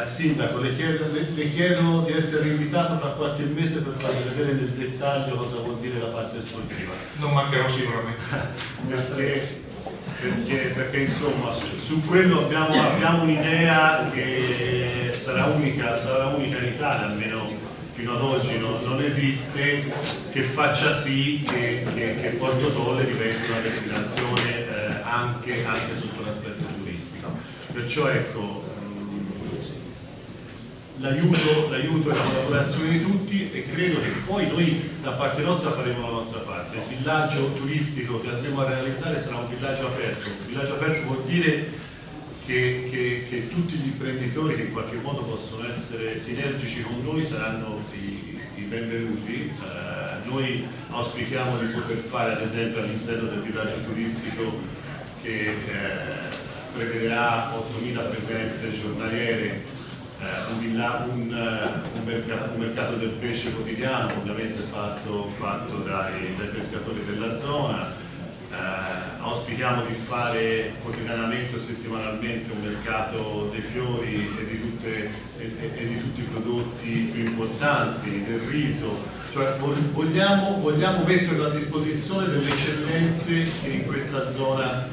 Sindaco, le chiedo di essere invitato fra qualche mese per farvi vedere nel dettaglio cosa vuol dire la parte sportiva. Non mancherò sicuramente. Perché insomma su quello abbiamo un'idea che sarà unica in Italia, almeno fino ad oggi non esiste, che faccia sì che Porto Tolle diventi una destinazione anche sotto l'aspetto turistico. Perciò ecco, l'aiuto e la collaborazione di tutti, e credo che poi noi da parte nostra faremo la nostra parte. Il villaggio turistico che andremo a realizzare sarà un villaggio aperto. Un villaggio aperto vuol dire che tutti gli imprenditori che in qualche modo possono essere sinergici con noi saranno i benvenuti. Noi auspichiamo di poter fare ad esempio all'interno del villaggio turistico che prevederà 8.000 presenze giornaliere, un mercato del pesce quotidiano, ovviamente fatto dai pescatori della zona. Auspichiamo di fare quotidianamente o settimanalmente un mercato dei fiori e di tutti i prodotti più importanti, del riso. Cioè vogliamo metterlo a disposizione delle eccellenze che in questa zona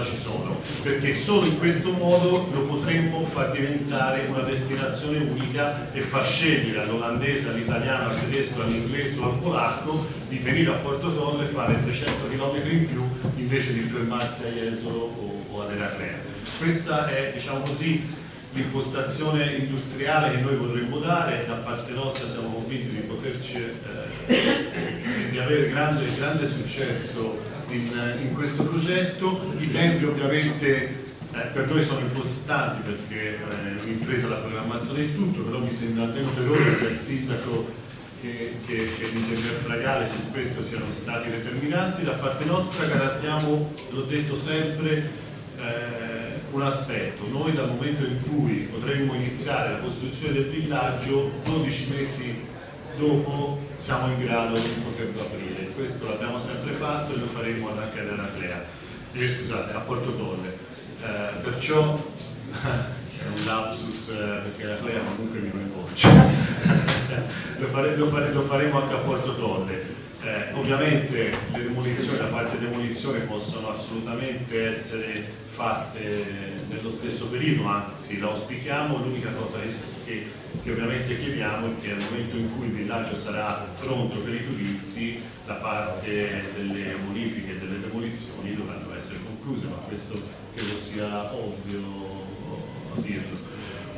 ci sono, perché solo in questo modo lo potremmo far diventare una destinazione unica e far scegliere all'olandese, all'italiano, al tedesco, all'inglese o al polacco di venire a Porto Tolle e fare 300 km in più invece di fermarsi a Jesolo o ad Eraclea. Questa è, diciamo così, l'impostazione industriale che noi vorremmo dare. Da parte nostra siamo convinti di poterci di avere grande successo in questo progetto. I tempi ovviamente per noi sono importanti perché l'impresa, la programmazione di tutto, però mi sembra almeno per ora sia il sindaco che l'ingegner Fragale su questo siano stati determinanti. Da parte nostra garantiamo, l'ho detto sempre, un aspetto: noi dal momento in cui potremmo iniziare la costruzione del villaggio, 12 mesi dopo siamo in grado di poterlo aprire. Questo l'abbiamo sempre fatto e lo faremo anche ad Eraclea, scusate, a Porto Tolle. Perciò è un lapsus perché Eraclea comunque mi coinvolge. lo faremo anche a Porto Tolle. Ovviamente le demolizioni, la parte demolizione possono assolutamente essere fatte nello stesso periodo, anzi la auspichiamo. L'unica cosa che ovviamente chiediamo è che nel momento in cui il villaggio sarà pronto per i turisti, la parte delle bonifiche e delle demolizioni dovranno essere concluse, ma questo credo sia ovvio a dirlo.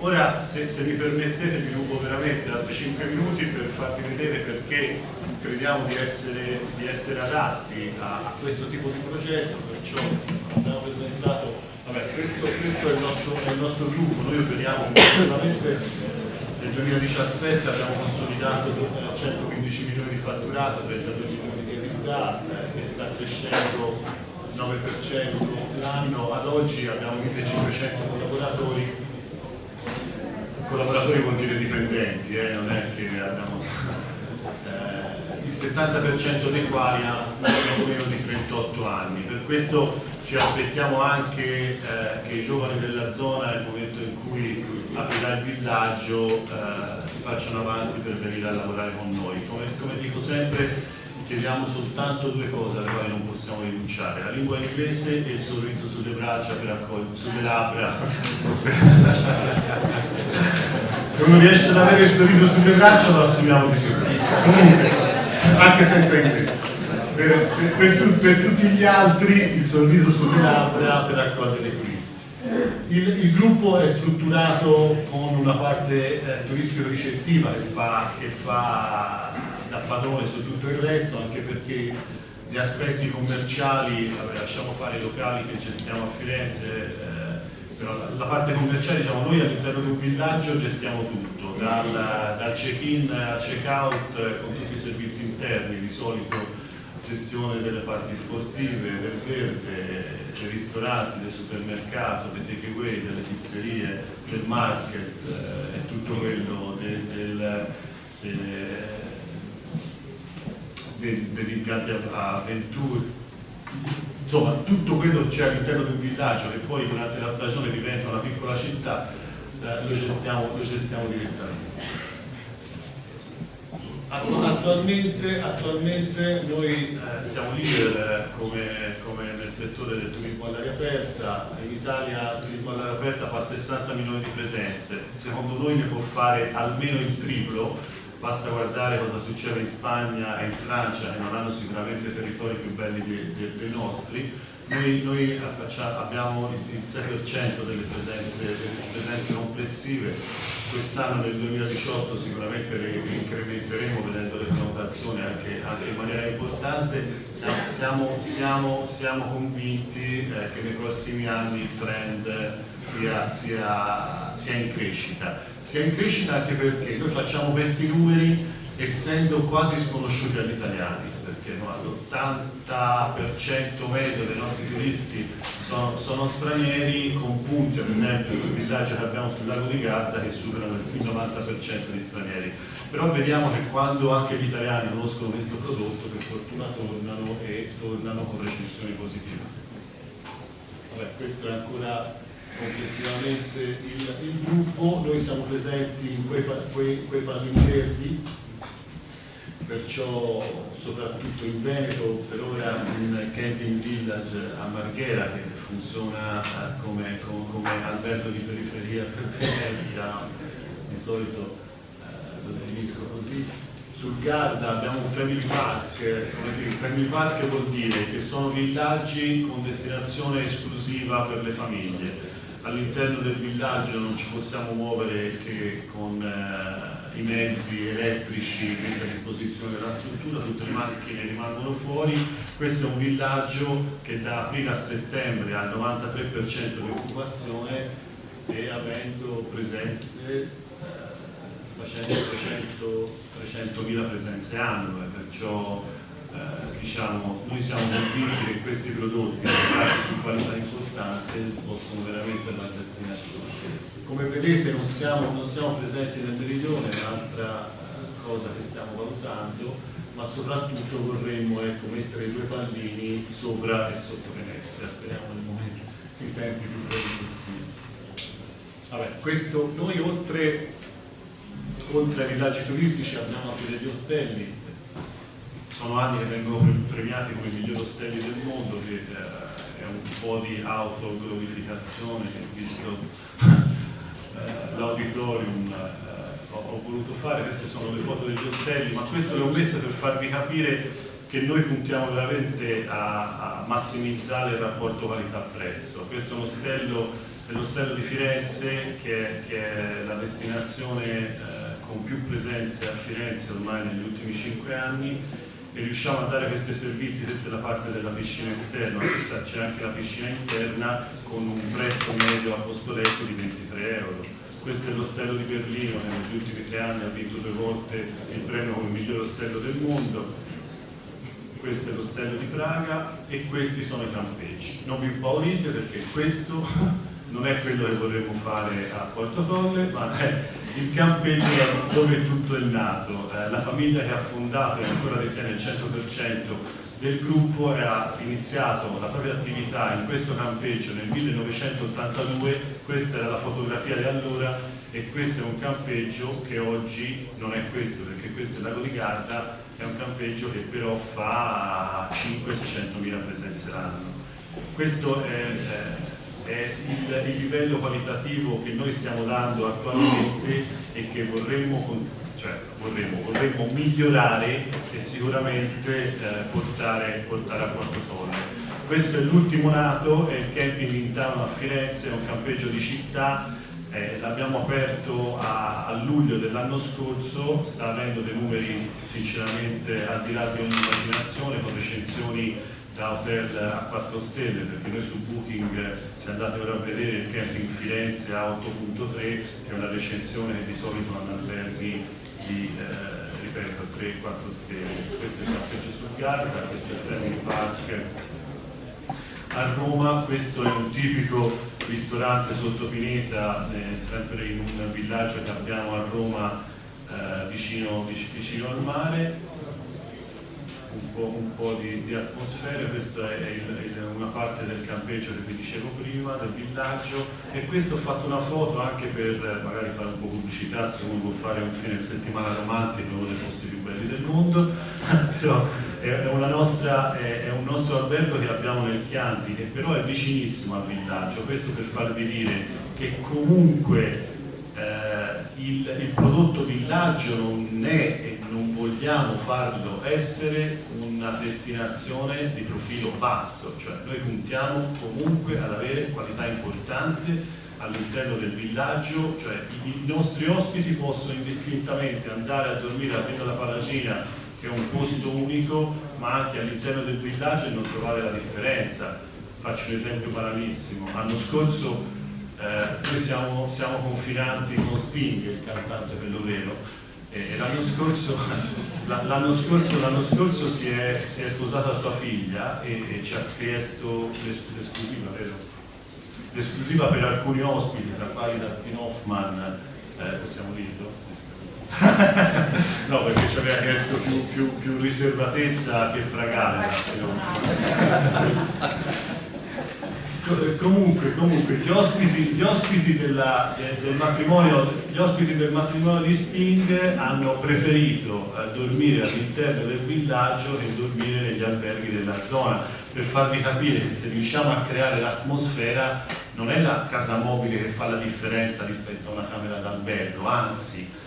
Ora, se mi permettete, vi rubo veramente altri 5 minuti per farvi vedere perché crediamo di essere adatti a questo tipo di progetto. Perciò abbiamo presentato, vabbè, questo è il nostro gruppo. Noi operiamo sicuramente nel 2017, abbiamo consolidato 115 milioni di fatturato, 32 milioni di EBITDA, che sta crescendo 9% l'anno. Ad oggi abbiamo 1500 collaboratori vuol dire dipendenti, non è che abbiamo 70% dei quali ha poco meno di 38 anni. Per questo ci aspettiamo anche che i giovani della zona, nel momento in cui aprirà il villaggio, si facciano avanti per venire a lavorare con noi. Come dico sempre, chiediamo soltanto due cose alle quali non possiamo rinunciare: la lingua inglese e il sorriso sulle braccia sulle labbra. Se uno riesce ad avere il sorriso sulle braccia lo assumiamo di sicuro, anche senza inglese. Per tutti gli altri il sorriso sulle labbra per accogliere i turisti. Il gruppo è strutturato con una parte turistico-ricettiva che fa da padrone su tutto il resto, anche perché gli aspetti commerciali lasciamo fare i locali che gestiamo a Firenze, però la parte commerciale, diciamo, noi all'interno di un villaggio gestiamo tutto, dal check-in al check-out, con tutti i servizi interni, di solito gestione delle parti sportive, del verde, dei ristoranti, del supermercato, dei takeaway, delle pizzerie, del market e tutto quello degli impianti a Venture, insomma tutto quello che c'è all'interno di un villaggio che poi durante la stagione diventa una piccola città, lo gestiamo direttamente. Attualmente noi siamo leader come nel settore del turismo all'aria aperta. In Italia il turismo all'aria aperta fa 60 milioni di presenze, secondo noi ne può fare almeno il triplo, basta guardare cosa succede in Spagna e in Francia, che non hanno sicuramente territori più belli dei nostri. Noi abbiamo il 6% delle presenze complessive. Quest'anno nel 2018 sicuramente le incrementeremo vedendo le prenotazioni anche in maniera importante. Siamo convinti che nei prossimi anni il trend sia in crescita. Sia in crescita anche perché noi facciamo questi numeri essendo quasi sconosciuti agli italiani, perché l'80% medio dei nostri turisti sono stranieri, con punti ad esempio sul villaggio che abbiamo sul lago di Garda che superano il 90% di stranieri. Però vediamo che quando anche gli italiani conoscono questo prodotto, per fortuna tornano con recensioni positive. Vabbè, questo è ancora complessivamente il gruppo. Noi siamo presenti in quei pallini verdi, perciò soprattutto in Veneto, per ora in Camping Village a Marghera, che funziona come albergo di periferia per Venezia, di solito lo definisco così. Sul Garda abbiamo un family park. Family park vuol dire che sono villaggi con destinazione esclusiva per le famiglie. All'interno del villaggio non ci possiamo muovere che con i mezzi elettrici messi a disposizione della struttura, tutte le macchine rimangono fuori. Questo è un villaggio che da aprile a settembre ha il 93% di occupazione e avendo presenze, facendo 300.000 presenze annue, perciò diciamo, noi siamo convinti che questi prodotti fatti su qualità importante possono veramente dare destinazione. Come vedete non siamo presenti nel meridione, è un'altra cosa che stiamo valutando, ma soprattutto vorremmo mettere due pallini sopra e sotto Venezia, speriamo nei tempi più brevi possibili. Vabbè, questo, noi oltre ai villaggi turistici abbiamo anche degli ostelli. Sono anni che vengono premiati come i migliori ostelli del mondo, che è un po' di autoglorificazione che visto l'auditorium ho voluto fare. Queste sono le foto degli ostelli, ma questo le ho messe per farvi capire che noi puntiamo veramente a massimizzare il rapporto qualità-prezzo. Questo è l'ostello di Firenze, che è la destinazione con più presenze a Firenze ormai negli ultimi 5 anni, e riusciamo a dare questi servizi. Questa è la parte della piscina esterna, c'è anche la piscina interna con un prezzo medio a costo letto di 23 euro. Questo è l'ostello di Berlino, che negli ultimi 3 anni ha vinto 2 volte il premio come miglior ostello del mondo. Questo è l'ostello di Praga e questi sono i campeggi. Non vi impaurite perché questo non è quello che vorremmo fare a Porto Tolle, ma è Il campeggio è dove tutto è nato. La famiglia che ha fondato e ancora detiene il 100% del gruppo ha iniziato la propria attività in questo campeggio nel 1982, questa era la fotografia di allora e questo è un campeggio che oggi non è questo, perché questo è Lago di Garda, è un campeggio che però fa 500-600.000 presenze l'anno. Questo è il livello qualitativo che noi stiamo dando attualmente e che vorremmo migliorare e sicuramente portare a Porto Tolle. Questo è l'ultimo nato, è il camping in town a Firenze, è un campeggio di città, l'abbiamo aperto a luglio dell'anno scorso, sta avendo dei numeri sinceramente al di là di ogni immaginazione, con recensioni da hotel a 4 stelle, perché noi su Booking, se andate ora a vedere, il camping Firenze a 8.3, che è una recensione che di solito hanno alberghi di, ripeto, 3-4 stelle. Questo è il campeggio sul Garda, questo è il Family Park a Roma, questo è un tipico ristorante sotto Pineta, sempre in un villaggio che abbiamo a Roma vicino al mare. Un po' di atmosfera. Questa è una parte del campeggio che vi dicevo prima, del villaggio, e questo ho fatto una foto anche per magari fare un po' pubblicità, se uno può fare un fine settimana romantico in uno dei posti più belli del mondo, però è un nostro albergo che abbiamo nel Chianti, che però è vicinissimo al villaggio. Questo per farvi dire che comunque il prodotto villaggio non è e non vogliamo farlo essere una destinazione di profilo basso, cioè noi puntiamo comunque ad avere qualità importante all'interno del villaggio, cioè i nostri ospiti possono indistintamente andare a dormire a Villa Palagina, che è un posto unico, ma anche all'interno del villaggio e non trovare la differenza. Faccio un esempio banalissimo: l'anno scorso noi siamo confinanti con Sting, il cantante quello vero, e l'anno scorso si è sposata sua figlia e ci ha chiesto l'esclusiva, vero? L'esclusiva per alcuni ospiti, tra quali Dustin Hoffman, possiamo dirlo? No, perché ci aveva chiesto più riservatezza che fragale Dustin Hoffman. Comunque gli ospiti del matrimonio di Sting hanno preferito dormire all'interno del villaggio che dormire negli alberghi della zona, per farvi capire che se riusciamo a creare l'atmosfera non è la casa mobile che fa la differenza rispetto a una camera d'albergo, anzi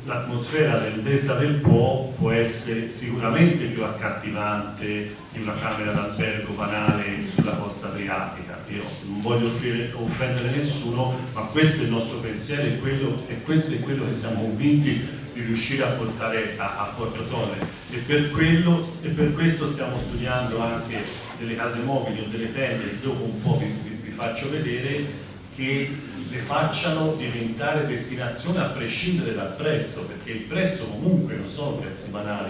l'atmosfera del Delta del Po può essere sicuramente più accattivante di una camera d'albergo banale sulla costa adriatica. Io non voglio offendere nessuno, ma questo è il nostro pensiero e questo è quello che siamo convinti di riuscire a portare a Porto Tolle, e per questo stiamo studiando anche delle case mobili o delle tende, e dopo un po' vi faccio vedere, che le facciano diventare destinazione a prescindere dal prezzo, perché il prezzo comunque non sono prezzi banali.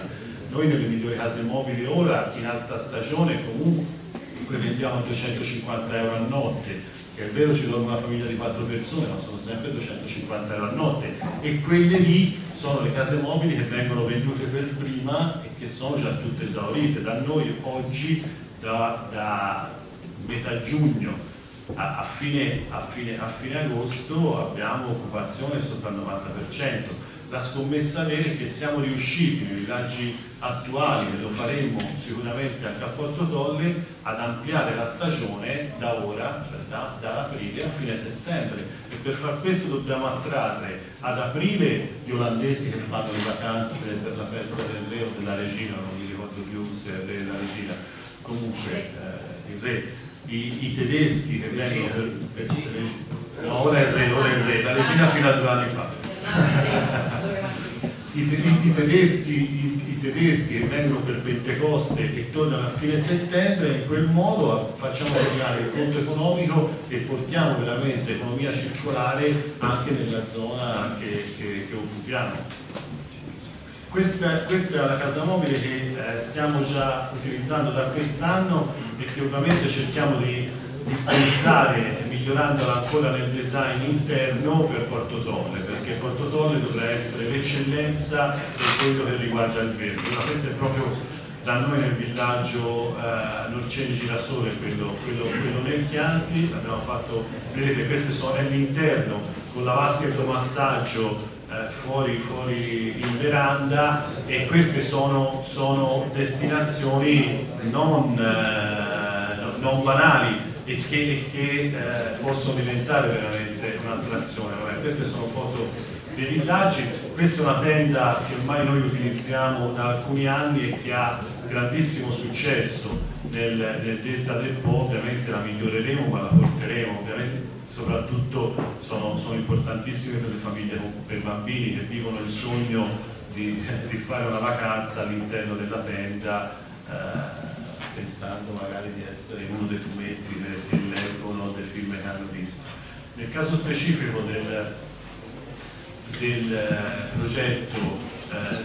Noi nelle migliori case mobili ora in alta stagione comunque vendiamo a 250 euro a notte, che è vero ci dorme una famiglia di 4 persone, ma sono sempre 250 euro a notte, e quelle lì sono le case mobili che vengono vendute per prima e che sono già tutte esaurite. Da noi oggi da metà giugno a fine agosto abbiamo occupazione sotto al 90%. La scommessa vera è che siamo riusciti nei villaggi attuali, e lo faremo sicuramente anche a Porto Tolle, ad ampliare la stagione da ora, cioè da aprile a fine settembre, e per far questo dobbiamo attrarre ad aprile gli olandesi che fanno le vacanze per la festa del re o della regina, non mi ricordo più se è il re o la regina, comunque il re. I tedeschi che vengono no, ora è il re, la regina fino a 2 anni fa. I tedeschi che vengono per Pentecoste e tornano a fine settembre, in quel modo facciamo tornare il conto economico e portiamo veramente economia circolare anche nella zona che occupiamo. Questa è la casa mobile che stiamo già utilizzando da quest'anno e che ovviamente cerchiamo di pensare migliorandola ancora nel design interno per Porto Tolle, perché Porto Tolle dovrà essere l'eccellenza per quello che riguarda il verde. Ma questo è proprio da noi nel villaggio Norceni Girasole, quello del Chianti. Abbiamo fatto, vedete, queste sono all'interno con la vasca idromassaggio fuori in veranda, e queste sono destinazioni non banali e che possono diventare veramente un'attrazione. Queste sono foto dei villaggi. Questa è una tenda che ormai noi utilizziamo da alcuni anni e che ha grandissimo successo nel delta del Po. Ovviamente la miglioreremo, ma la porteremo, ovviamente. Soprattutto sono importantissime per le famiglie, per i bambini che vivono il sogno di fare una vacanza all'interno della tenda, pensando magari di essere in uno dei fumetti che leggono, del film che hanno visto. Nel caso specifico del progetto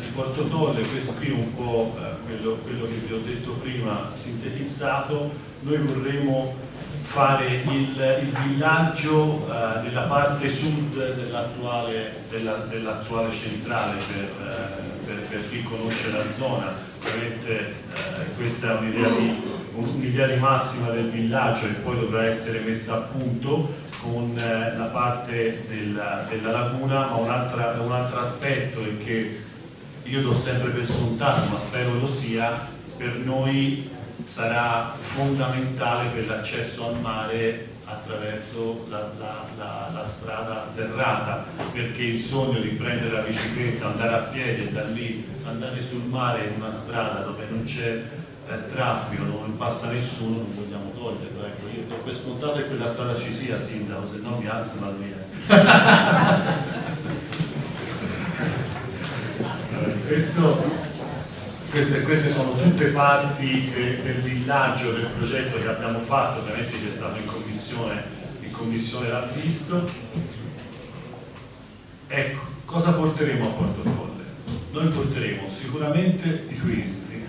di Porto Tolle, questo qui è un po' quello che vi ho detto prima sintetizzato. Noi vorremmo fare il villaggio della parte sud dell'attuale centrale per chi conosce la zona. Ovviamente questa è un'idea di massima del villaggio, e poi dovrà essere messa a punto con la parte della laguna. Ma un altro aspetto è che io do sempre per scontato, ma spero lo sia, per noi sarà fondamentale per l'accesso al mare attraverso la strada sterrata, perché il sogno di prendere la bicicletta, andare a piedi e da lì andare sul mare in una strada dove non c'è traffico, dove non passa nessuno, non vogliamo toglierlo. Ecco, io do per scontato che quella strada ci sia, sindaco, se no mi alzo da lì. Queste sono tutte parti del villaggio, del progetto che abbiamo fatto. Ovviamente chi è stato in commissione l'ha visto. Ecco, cosa porteremo a Porto Tolle? Noi porteremo sicuramente i turisti.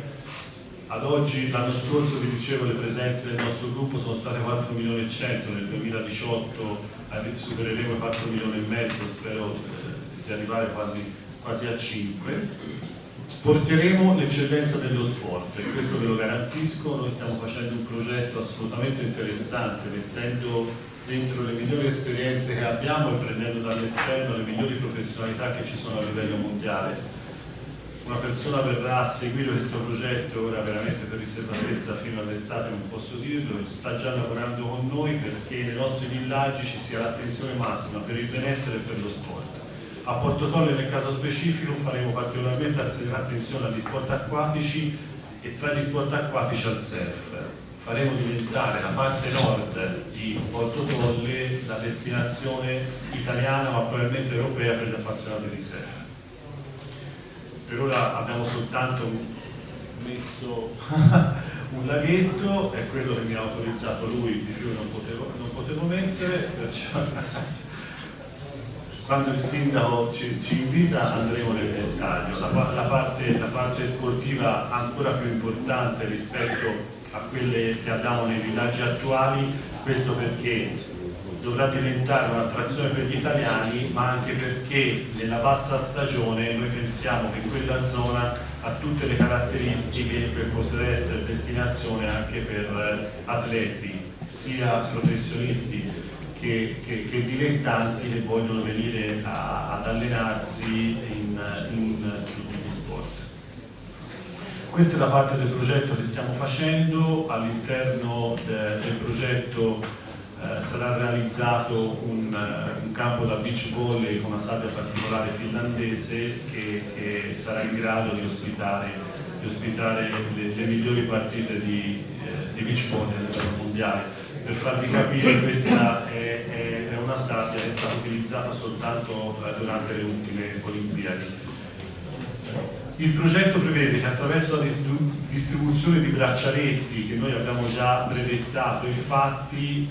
Ad oggi, l'anno scorso, vi dicevo, le presenze del nostro gruppo sono state 4 milioni e 100, nel 2018 supereremo i 4 milioni e mezzo, spero di arrivare quasi a 5. Porteremo l'eccellenza dello sport, e questo ve lo garantisco. Noi stiamo facendo un progetto assolutamente interessante, mettendo dentro le migliori esperienze che abbiamo e prendendo dall'esterno le migliori professionalità che ci sono a livello mondiale. Una persona verrà a seguire questo progetto, ora veramente per riservatezza fino all'estate non posso dirlo, sta già lavorando con noi perché nei nostri villaggi ci sia l'attenzione massima per il benessere e per lo sport. A Porto Tolle, nel caso specifico, faremo particolarmente attenzione agli sport acquatici, e tra gli sport acquatici al surf. Faremo diventare la parte nord di Porto Tolle la destinazione italiana, ma probabilmente europea, per gli appassionati di surf. Per ora abbiamo soltanto messo un laghetto, è quello che mi ha autorizzato lui, di più non potevo mettere, perciò quando il sindaco ci invita andremo nel dettaglio. La parte sportiva ancora più importante rispetto a quelle che abbiamo nei villaggi attuali, questo perché dovrà diventare un'attrazione per gli italiani, ma anche perché nella bassa stagione noi pensiamo che quella zona ha tutte le caratteristiche per poter essere destinazione anche per atleti, sia professionisti che dilettanti, che vogliono venire ad allenarsi in tutti gli sport. Questa è la parte del progetto che stiamo facendo. All'interno del progetto sarà realizzato un campo da beach volley con una sabbia particolare finlandese che sarà in grado di ospitare le migliori partite di beach volley a livello mondiale. Per farvi capire, questa è una sabbia che è stata utilizzata soltanto durante le ultime Olimpiadi. Il progetto prevede che attraverso la distribuzione di braccialetti che noi abbiamo già brevettato e fatti,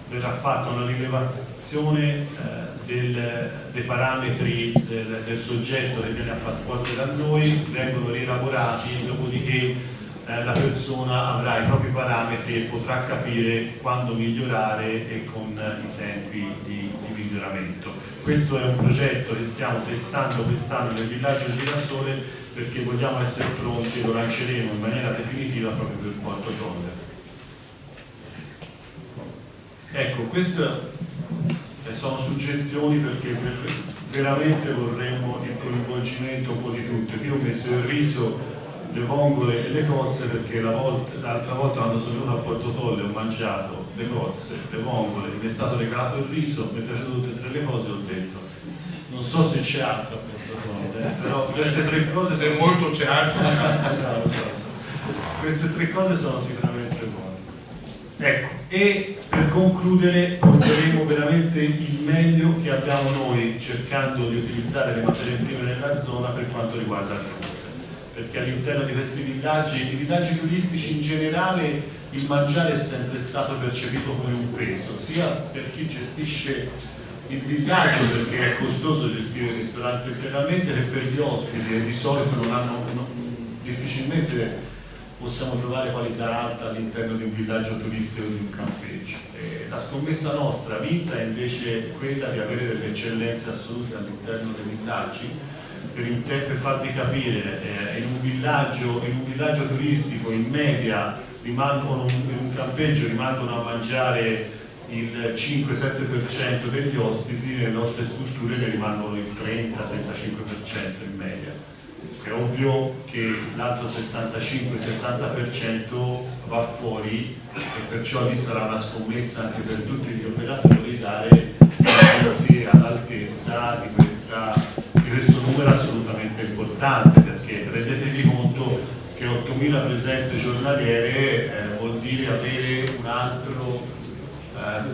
verrà fatta una rilevazione dei parametri del soggetto che viene a fare sport da noi, vengono rielaborati, dopodiché la persona avrà i propri parametri e potrà capire quando migliorare e con i tempi di miglioramento. Questo è un progetto che stiamo testando quest'anno nel villaggio Girasole, perché vogliamo essere pronti e lo lanceremo in maniera definitiva proprio per Porto Tolle. Ecco, queste sono suggestioni perché veramente vorremmo il coinvolgimento un po' di tutti. Io ho messo il riso, le vongole e le cozze perché l'altra volta quando sono venuto a Porto Tolle ho mangiato le cozze, le vongole, mi è stato regalato il riso, mi è piaciuto tutte e 3 le cose e ho detto non so se c'è altro a Porto Tolle, però queste 3 cose se molto c'è altro, queste 3 cose sono sicuramente buone. Ecco, e per concludere porteremo veramente il meglio che abbiamo noi, cercando di utilizzare le materie prime nella zona per quanto riguarda il food, perché all'interno di questi villaggi, i villaggi turistici in generale, il mangiare è sempre stato percepito come un peso, sia per chi gestisce il villaggio perché è costoso gestire il ristorante internamente, che per gli ospiti, e di solito difficilmente possiamo trovare qualità alta all'interno di un villaggio turistico o di un campeggio. La scommessa nostra vinta è invece quella di avere delle eccellenze assolute all'interno dei villaggi, per farvi capire, in un villaggio turistico in media in un campeggio rimangono a mangiare il 5-7% degli ospiti, nelle nostre strutture ne rimangono il 30-35% in media. È ovvio che l'altro 65-70% va fuori e perciò lì sarà una scommessa anche per tutti gli operatori dare servizi all'altezza di questo numero assolutamente importante, perché rendetevi conto che 8.000 presenze giornaliere vuol dire avere un altro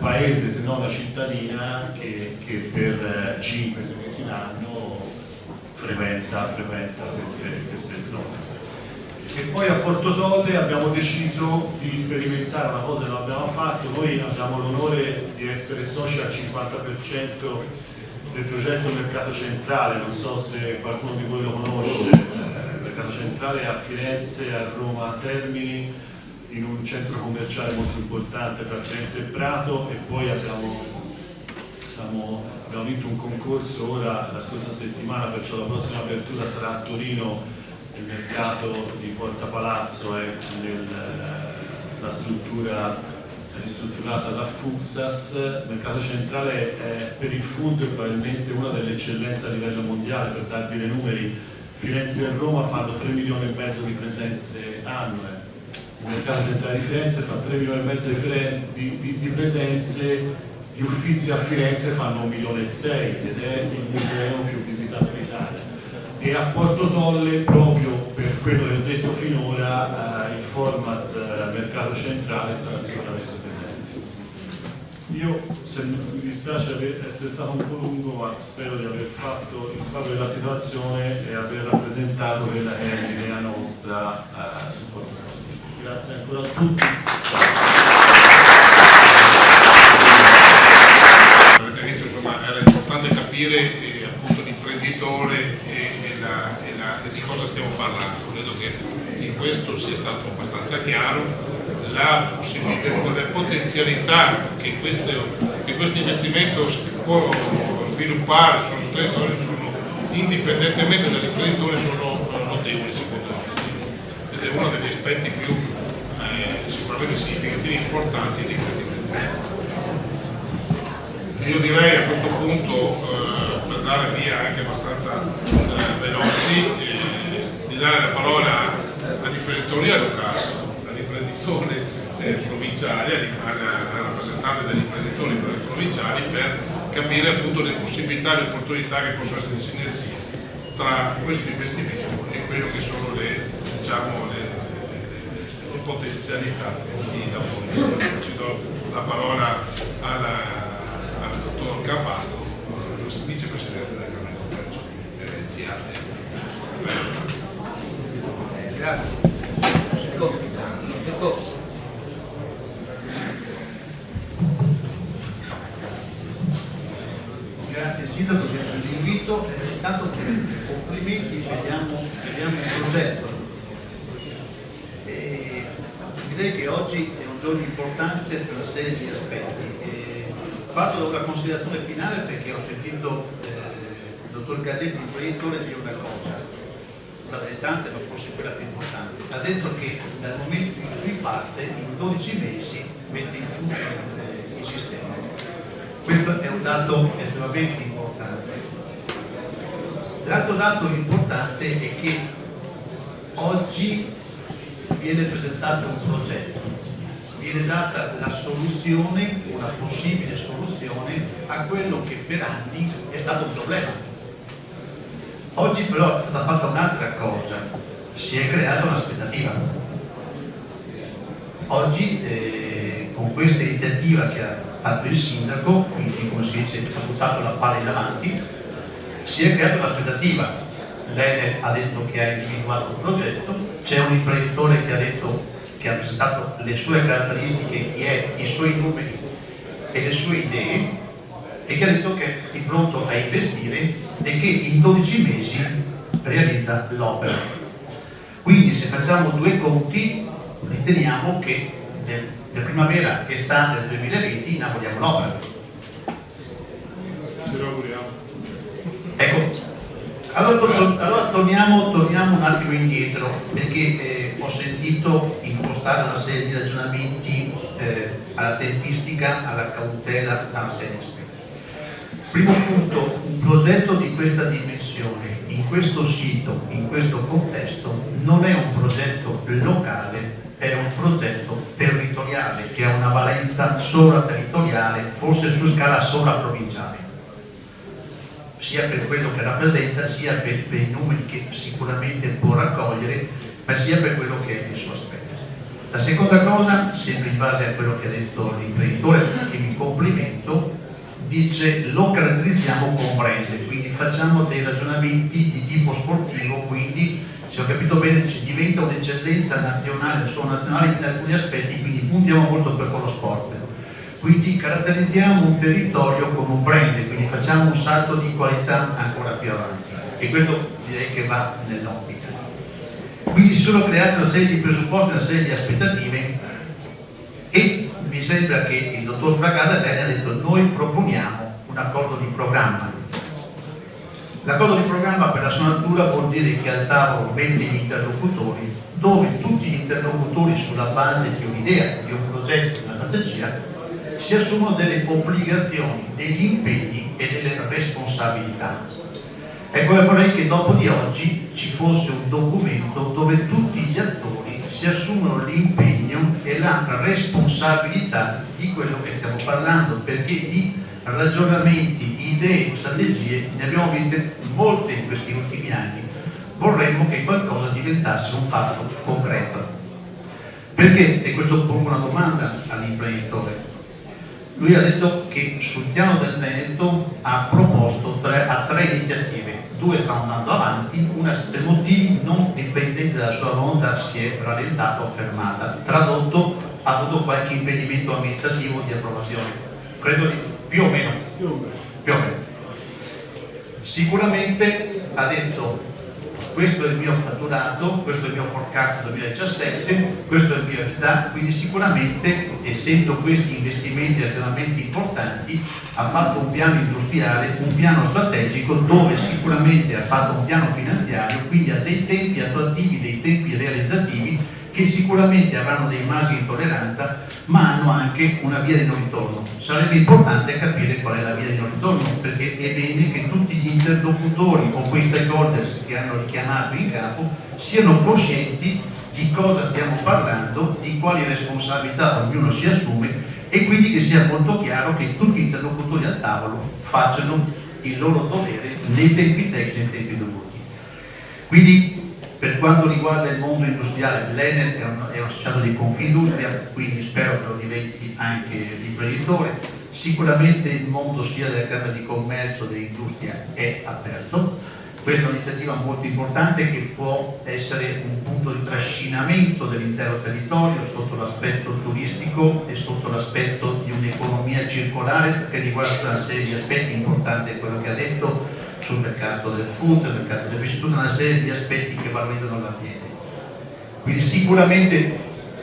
paese, se non una cittadina, che per 5-6 mesi l'anno frequenta queste zone. E poi a Porto Tolle abbiamo deciso di sperimentare una cosa che non abbiamo fatto. Noi abbiamo l'onore di essere soci al 50% del progetto Mercato Centrale, non so se qualcuno di voi lo conosce. Il Mercato Centrale è a Firenze, a Roma, a Termini, in un centro commerciale molto importante tra Firenze e Prato, e poi abbiamo vinto un concorso ora la scorsa settimana, perciò la prossima apertura sarà a Torino. Il mercato di Porta Palazzo è la struttura ristrutturata da Fuxas. Il mercato centrale è per il food probabilmente una delle eccellenze a livello mondiale. Per darvi dei numeri, Firenze e Roma fanno 3,5 milioni di presenze annue. Il mercato centrale di Firenze fa 3,5 milioni di presenze. Gli Uffizi a Firenze fanno 1,6 milioni ed è il museo più visitato in Italia. E a Porto Tolle, proprio per quello che ho detto finora, il format mercato centrale sarà sicuramente presente. Io, mi dispiace essere stato un po' lungo, ma spero di aver fatto il quadro della situazione e aver rappresentato quella che è l'idea nostra su Porto Tolle. Grazie ancora a tutti. Avete visto, insomma, era importante capire appunto l'imprenditore e di cosa stiamo parlando. Credo che in questo sia stato abbastanza chiaro. La potenzialità che questo investimento può sviluppare sul territorio, indipendentemente dall'imprenditore, sono notevoli secondo me, ed è uno degli aspetti più sicuramente significativi e importanti di questo investimento. Io direi a questo punto, per dare via anche abbastanza veloci, di dare la parola all'imprenditoria locale, all'imprenditore provinciale, al rappresentante degli imprenditori provinciali, per capire appunto le possibilità e le opportunità che possono essere di sinergia tra questo investimento e quello che sono le potenzialità di lavoro. Ci do la parola al dottor Gabbato, vicepresidente della Camera di Commercio di Venezia. Grazie. Grazie Sindaco, grazie dell'invito. Intanto complimenti, vediamo un progetto. direi che oggi è un giorno importante per una serie di aspetti. Parto da una considerazione finale perché ho sentito il dottor Galletti, imprenditore, dire una cosa, una delle tante, ma forse quella più importante. Ha detto che dal momento in cui parte, in 12 mesi mette in funzione il sistema. Questo è un dato estremamente importante. L'altro dato importante è che oggi viene presentato un progetto, viene data la soluzione, una possibile soluzione a quello che per anni è stato un problema. Oggi però è stata fatta un'altra cosa, si è creata un'aspettativa. Oggi con questa iniziativa che ha fatto il sindaco, quindi come si dice ha buttato la palla in avanti, si è creata un'aspettativa. Lei ha detto che ha individuato un progetto, c'è un imprenditore che ha detto che ha presentato le sue caratteristiche, i suoi numeri e le sue idee e che ha detto che è pronto a investire e che in 12 mesi realizza l'opera. Quindi se facciamo due conti riteniamo che nella primavera estate del 2020 inauguriamo l'opera. Ce lo auguriamo. Ecco, allora torniamo un attimo indietro perché ho sentito impostare una serie di ragionamenti alla tempistica, alla cautela, a una serie di aspetti. Primo punto, un progetto di questa dimensione, in questo sito, in questo contesto, non è un progetto locale, è un progetto territoriale che ha una valenza sovraterritoriale, forse su scala sovraprovinciale, sia per quello che rappresenta, sia per i numeri che sicuramente può raccogliere, ma sia per quello che è il suo aspetto. La seconda cosa, sempre in base a quello che ha detto l'imprenditore, che mi complimento, dice lo caratterizziamo con brand, quindi facciamo dei ragionamenti di tipo sportivo, quindi se ho capito bene diventa un'eccellenza nazionale, non solo nazionale in alcuni aspetti, quindi puntiamo molto per quello sport. Quindi caratterizziamo un territorio con un brand, quindi facciamo un salto di qualità ancora più avanti e questo direi che va nell'ottica. Quindi si sono create una serie di presupposti, una serie di aspettative e mi sembra che il dottor Fragada bene ha detto noi proponiamo un accordo di programma. L'accordo di programma per la sua natura vuol dire che al tavolo mette gli interlocutori, dove tutti gli interlocutori sulla base di un'idea, di un progetto, di una strategia si assumono delle obbligazioni, degli impegni e delle responsabilità. Ecco, vorrei che dopo di oggi ci fosse un documento dove tutti gli attori si assumono l'impegno e la responsabilità di quello che stiamo parlando, perché di ragionamenti, idee, strategie ne abbiamo viste molte in questi ultimi anni. Vorremmo che qualcosa diventasse un fatto concreto. Perché? E questo pongo una domanda all'imprenditore. Lui ha detto che sul piano del Veneto ha proposto tre iniziative, 2 stanno andando avanti, una per motivi non dipendenti dalla sua volontà si è rallentata o fermata, tradotto ha avuto qualche impedimento amministrativo di approvazione, credo di più o meno. Sicuramente ha detto questo è il mio fatturato, questo è il mio forecast 2017, questo è il mio EBITDA, quindi sicuramente essendo questi investimenti estremamente importanti ha fatto un piano industriale, un piano strategico dove sicuramente ha fatto un piano finanziario, quindi ha dei tempi attuativi, dei tempi realizzativi che sicuramente avranno dei margini di tolleranza ma hanno anche una via di non ritorno. Sarebbe importante capire qual è la via di non ritorno perché è bene che tutti gli interlocutori o quei stakeholders che hanno richiamato in capo siano coscienti di cosa stiamo parlando, di quali responsabilità ognuno si assume e quindi che sia molto chiaro che tutti gli interlocutori al tavolo facciano il loro dovere nei tempi tecnici e nei tempi dovuti. Quindi per quanto riguarda il mondo industriale, l'Enel è un associato di Confindustria, quindi spero che lo diventi anche l'imprenditore. Sicuramente il mondo sia della Camera di Commercio dell'industria è aperto. Questa è un'iniziativa molto importante che può essere un punto di trascinamento dell'intero territorio sotto l'aspetto turistico e sotto l'aspetto di un'economia circolare che riguarda tutta una serie di aspetti importanti, quello che ha detto sul mercato del food, il mercato del pesce, tutta una serie di aspetti che valorizzano l'ambiente. Quindi sicuramente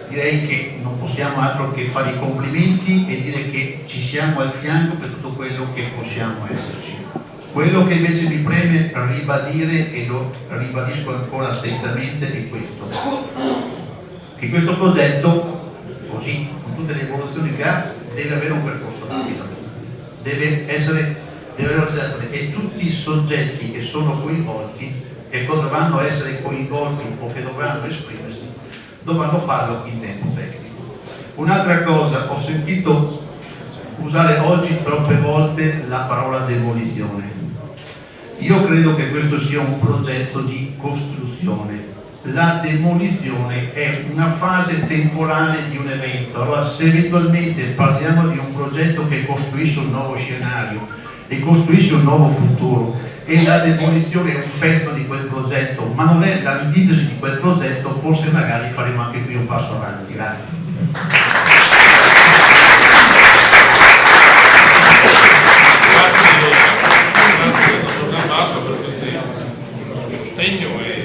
direi che non possiamo altro che fare i complimenti e dire che ci siamo al fianco per tutto quello che possiamo esserci. Quello che invece mi preme ribadire, e lo ribadisco ancora attentamente, è questo: che questo progetto, così con tutte le evoluzioni che ha, deve avere un percorso rapido, deve avere un'organizzazione, e tutti i soggetti che sono coinvolti e che dovranno essere coinvolti o che dovranno esprimersi dovranno farlo in tempo tecnico. Un'altra cosa, ho sentito usare oggi troppe volte la parola demolizione. Io credo che questo sia un progetto di costruzione. La demolizione è una fase temporale di un evento. Allora, se eventualmente parliamo di un progetto che costruisce un nuovo scenario e costruisce un nuovo futuro, e la demolizione è un pezzo di quel progetto, ma non è l'antitesi di quel progetto, forse magari faremo anche qui un passo avanti. Grazie. Grazie dottor Gambato per questo sostegno e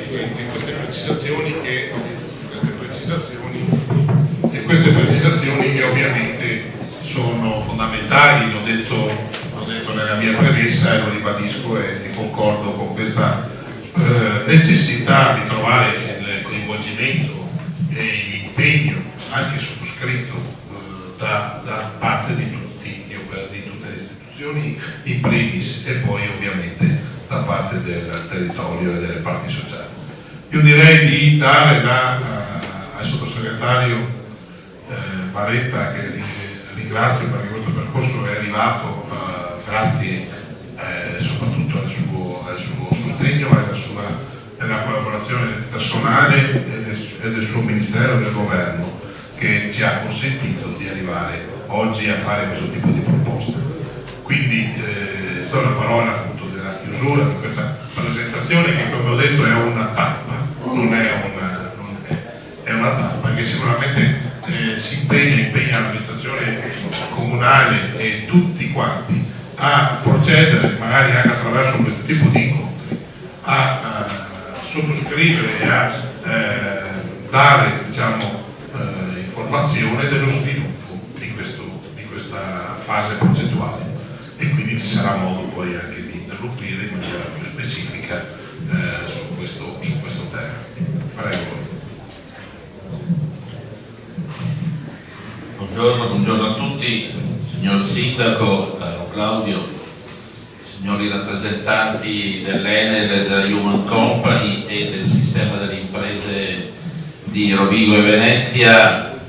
queste precisazioni che ovviamente sono fondamentali. L'ho detto nella mia premessa e lo ribadisco e concordo con questa necessità di trovare il coinvolgimento e l'impegno anche sottoscritto da parte di tutte le istituzioni in primis, e poi ovviamente da parte del territorio e delle parti sociali. Io direi di dare al sottosegretario Baretta, che ringrazio perché questo percorso è arrivato grazie soprattutto al suo sostegno e alla collaborazione personale e del suo Ministero e del Governo, che ci ha consentito di arrivare oggi a fare questo tipo di proposta. Quindi do la parola appunto della chiusura di questa presentazione, che come ho detto è una tappa, è una tappa che sicuramente si impegna l'amministrazione comunale e tutti quanti a procedere, magari anche attraverso questo tipo di incontri, a sottoscrivere e a dare, diciamo, informazione dello sviluppo di questa fase progettuale, e quindi ci sarà modo poi anche di interloquire in maniera più specifica su questo tema. Prego. Buongiorno a tutti, signor Sindaco, caro Claudio, signori rappresentanti dell'Enel, della Human Company e del sistema delle imprese di Rovigo e Venezia,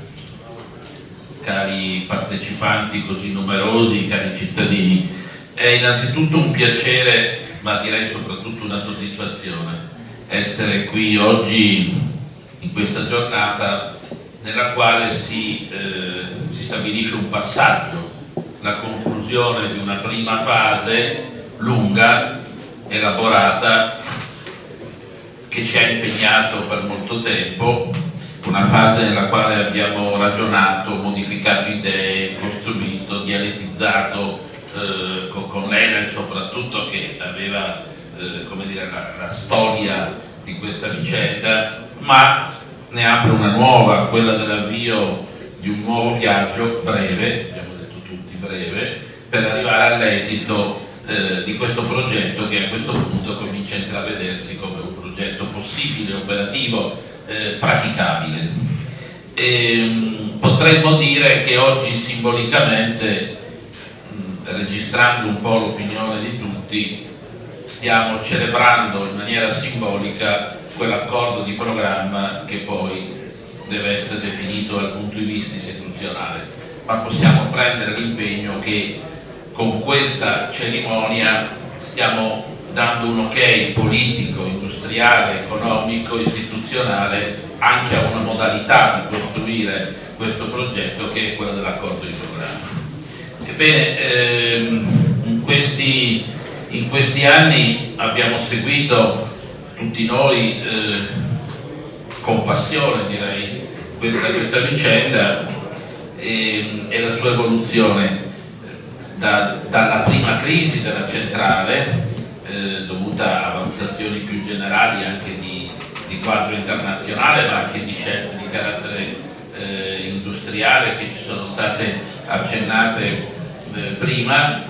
cari partecipanti così numerosi, cari cittadini. È innanzitutto un piacere, ma direi soprattutto una soddisfazione, essere qui oggi in questa giornata nella quale si stabilisce un passaggio, la conclusione di una prima fase lunga, elaborata, che ci ha impegnato per molto tempo, una fase nella quale abbiamo ragionato, modificato idee, costruito, dialettizzato con l'Enel soprattutto, che aveva come dire, la storia di questa vicenda, ma ne apre una nuova, quella dell'avvio di un nuovo viaggio breve, abbiamo detto tutti breve, per arrivare all'esito di questo progetto, che a questo punto comincia a intravedersi come un progetto possibile, operativo, praticabile. Potremmo dire che oggi simbolicamente, registrando un po' l'opinione di tutti, stiamo celebrando in maniera simbolica quell'accordo di programma che poi deve essere definito dal punto di vista istituzionale, ma possiamo prendere l'impegno che con questa cerimonia stiamo dando un ok politico, industriale, economico, istituzionale anche a una modalità di costruire questo progetto, che è quella dell'accordo di programma. Ebbene, in questi anni abbiamo seguito tutti noi con passione, direi, questa vicenda e la sua evoluzione dalla prima crisi della centrale, dovuta a valutazioni più generali anche di quadro internazionale, ma anche di scelte di carattere industriale che ci sono state accennate prima.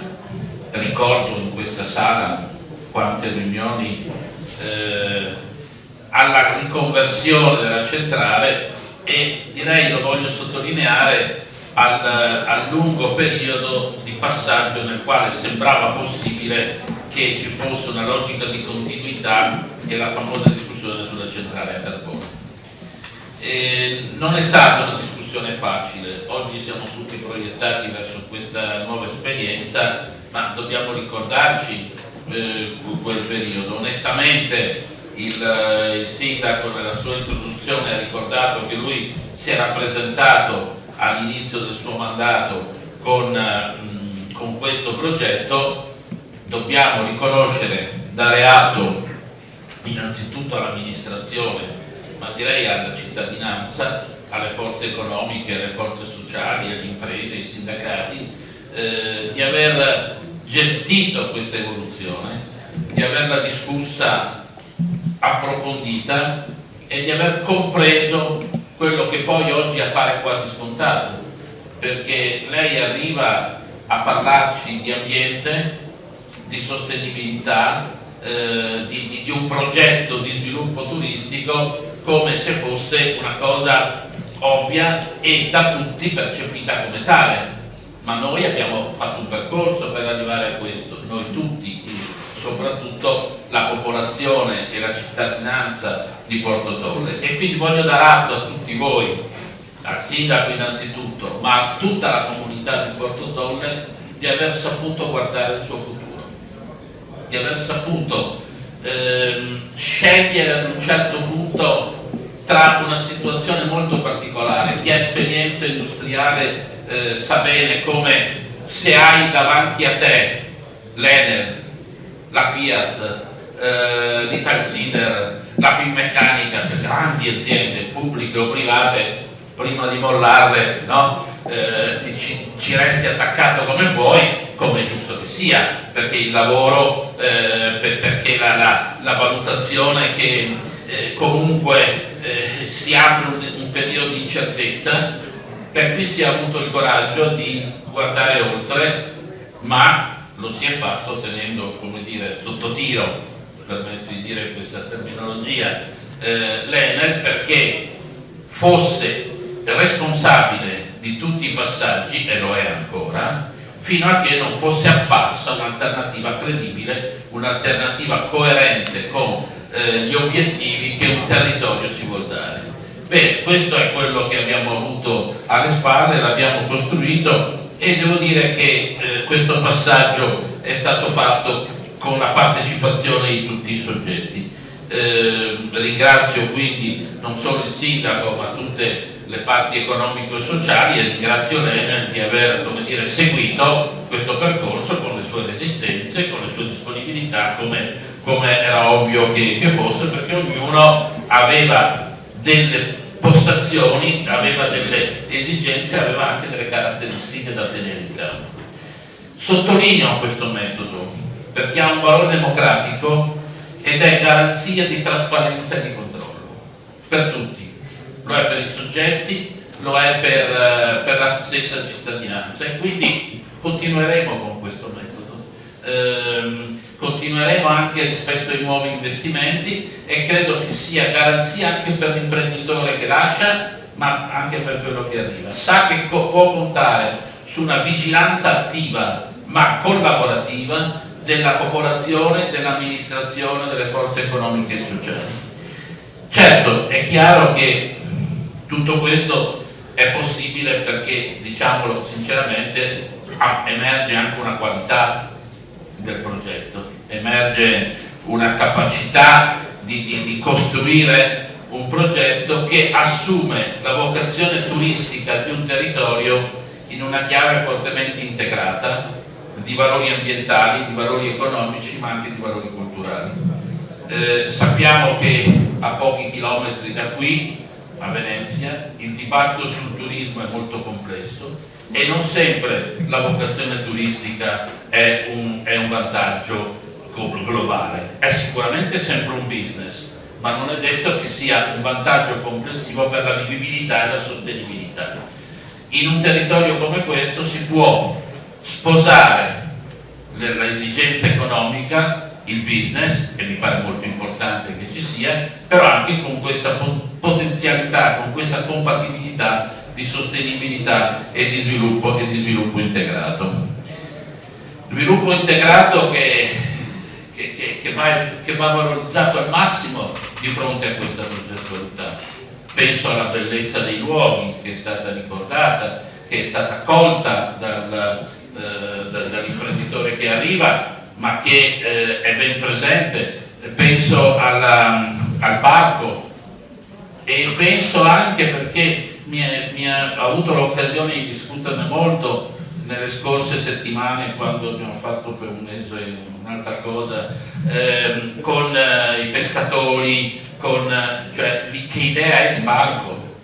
Ricordo in questa sala quante riunioni alla riconversione della centrale, e direi, lo voglio sottolineare, al lungo periodo di passaggio nel quale sembrava possibile che ci fosse una logica di continuità e la famosa discussione sulla centrale a carbone. Non è stata una discussione facile, oggi siamo tutti proiettati verso questa nuova esperienza, ma dobbiamo ricordarci quel periodo. Onestamente il sindaco nella sua introduzione ha ricordato che lui si era presentato all'inizio del suo mandato con questo progetto. Dobbiamo riconoscere, dare atto innanzitutto all'amministrazione, ma direi alla cittadinanza, alle forze economiche, alle forze sociali, alle imprese, ai sindacati, di aver gestito questa evoluzione, di averla discussa, approfondita, e di aver compreso quello che poi oggi appare quasi scontato, perché lei arriva a parlarci di ambiente, di sostenibilità, di un progetto di sviluppo turistico come se fosse una cosa ovvia e da tutti percepita come tale, ma noi abbiamo fatto un percorso per arrivare a questo, noi tutti, soprattutto la popolazione e la cittadinanza di Porto Tolle, e quindi voglio dare atto a tutti voi, al sindaco innanzitutto, ma a tutta la comunità di Porto Tolle, di aver saputo guardare il suo futuro, di aver saputo scegliere ad un certo punto tra una situazione molto particolare. Chi ha esperienza industriale sa bene come, se hai davanti a te l'Enel, la Fiat, l'Italsider, la Finmeccanica, cioè grandi aziende pubbliche o private, prima di mollarle, no? Ci resti attaccato come puoi, come è giusto che sia, perché il lavoro, perché la valutazione che comunque si apre un periodo di incertezza, per cui si è avuto il coraggio di guardare oltre, ma lo si è fatto tenendo, come dire, sotto tiro, permetto di dire questa terminologia, l'Enel, perché fosse responsabile di tutti i passaggi, e lo è ancora, fino a che non fosse apparsa un'alternativa credibile, un'alternativa coerente con gli obiettivi che un territorio si vuol dare. Bene, questo è quello che abbiamo avuto alle spalle, l'abbiamo costruito, e devo dire che questo passaggio è stato fatto con la partecipazione di tutti i soggetti. Ringrazio quindi non solo il sindaco, ma tutte le parti economico-sociali, e ringrazio l'Enel di aver, come dire, seguito questo percorso con le sue resistenze, con le sue disponibilità, come era ovvio che fosse, perché ognuno aveva delle postazioni, aveva delle esigenze, aveva anche delle caratteristiche da tenere in campo. Sottolineo questo metodo perché ha un valore democratico ed è garanzia di trasparenza e di controllo per tutti. Lo è per i soggetti, lo è per la stessa cittadinanza, e quindi continueremo con questo metodo. Continueremo anche rispetto ai nuovi investimenti, e credo che sia garanzia anche per l'imprenditore che lascia, ma anche per quello che arriva. Sa che può contare su una vigilanza attiva ma collaborativa della popolazione, dell'amministrazione, delle forze economiche e sociali. Certo, è chiaro che tutto questo è possibile perché, diciamolo sinceramente, emerge anche una qualità del progetto, emerge una capacità di costruire un progetto che assume la vocazione turistica di un territorio in una chiave fortemente integrata di valori ambientali, di valori economici, ma anche di valori culturali. Sappiamo che a pochi chilometri da qui, a Venezia, il dibattito sul turismo è molto complesso, e non sempre la vocazione turistica è un vantaggio globale. È sicuramente sempre un business, ma non è detto che sia un vantaggio complessivo per la vivibilità e la sostenibilità. in un territorio come questo si può sposare l'esigenza economica, il business, che mi pare molto importante che ci sia, però anche con questa potenzialità, con questa compatibilità di sostenibilità e di sviluppo integrato. Sviluppo integrato che va valorizzato al massimo di fronte a questa progettualità. Penso alla bellezza dei luoghi, che è stata ricordata, che è stata colta dall'imprenditore che arriva, ma che è ben presente. Penso al parco, e penso anche, perché ho avuto l'occasione di discuterne molto nelle scorse settimane, quando abbiamo fatto per un mese un'altra cosa, con i pescatori, cioè che idea è di parco?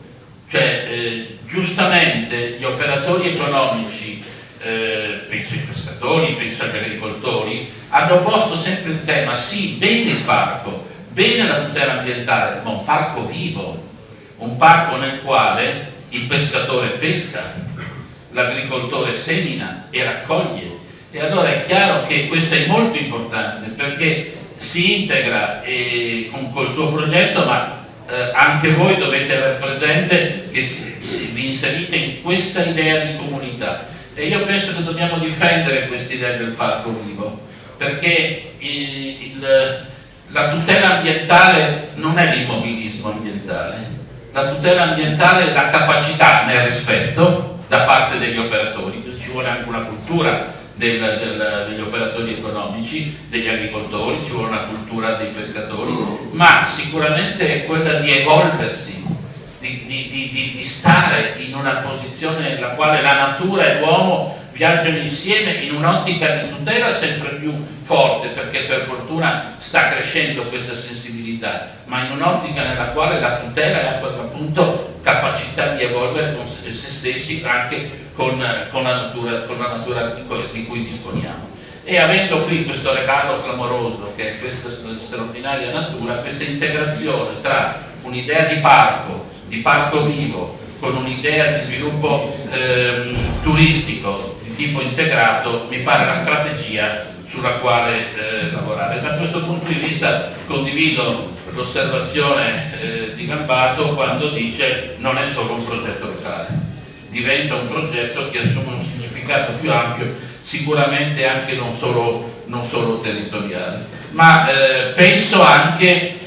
Cioè, giustamente gli operatori economici, penso ai pescatori, penso agli agricoltori, hanno posto sempre il tema: sì, bene il parco, bene la tutela ambientale, ma un parco vivo, un parco nel quale il pescatore pesca, l'agricoltore semina e raccoglie. E allora è chiaro che questo è molto importante, perché si integra col suo progetto, ma anche voi dovete aver presente che vi inserite in questa idea di comunità. E io penso che dobbiamo difendere questa idea del parco vivo, perché la tutela ambientale non è l'immobilismo ambientale, la tutela ambientale è la capacità nel rispetto da parte degli operatori. Ci vuole anche una cultura degli operatori economici, degli agricoltori, ci vuole una cultura dei pescatori, ma sicuramente è quella di evolversi, di stare in una posizione nella quale la natura e l'uomo viaggiano insieme in un'ottica di tutela sempre più forte, perché per fortuna sta crescendo questa sensibilità, ma in un'ottica nella quale la tutela è appunto capacità di evolvere con se stessi, anche con la natura di cui disponiamo. E avendo qui questo regalo clamoroso che è questa straordinaria natura, questa integrazione tra un'idea di parco vivo, con un'idea di sviluppo turistico di tipo integrato, mi pare la strategia sulla quale lavorare. Da questo punto di vista condivido l'osservazione di Gambato quando dice: non è solo un progetto locale, diventa un progetto che assume un significato più ampio, sicuramente anche non solo territoriale. Ma penso anche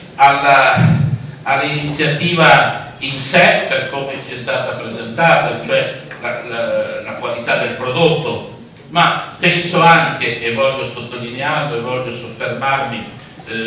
all'iniziativa in sé, per come ci è stata presentata, cioè la qualità del prodotto, ma penso anche, e voglio sottolinearlo e voglio soffermarmi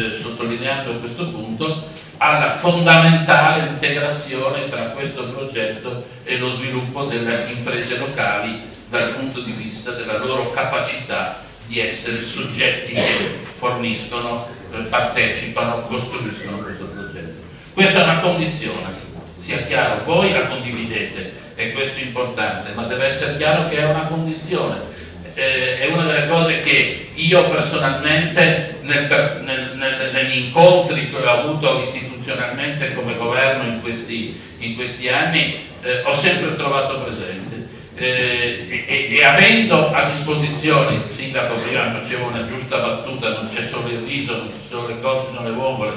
sottolineando questo punto, alla fondamentale integrazione tra questo progetto e lo sviluppo delle imprese locali dal punto di vista della loro capacità di essere soggetti che forniscono, partecipano, costruiscono questo progetto. Questa è una condizione, sia chiaro, voi la condividete e questo è importante, ma deve essere chiaro che è una condizione. È una delle cose che io personalmente negli incontri che ho avuto istituzionalmente come governo in questi anni ho sempre trovato presente, e avendo a disposizione, il sindaco prima faceva una giusta battuta: non c'è solo il riso, non ci sono le cose, ci sono le vongole.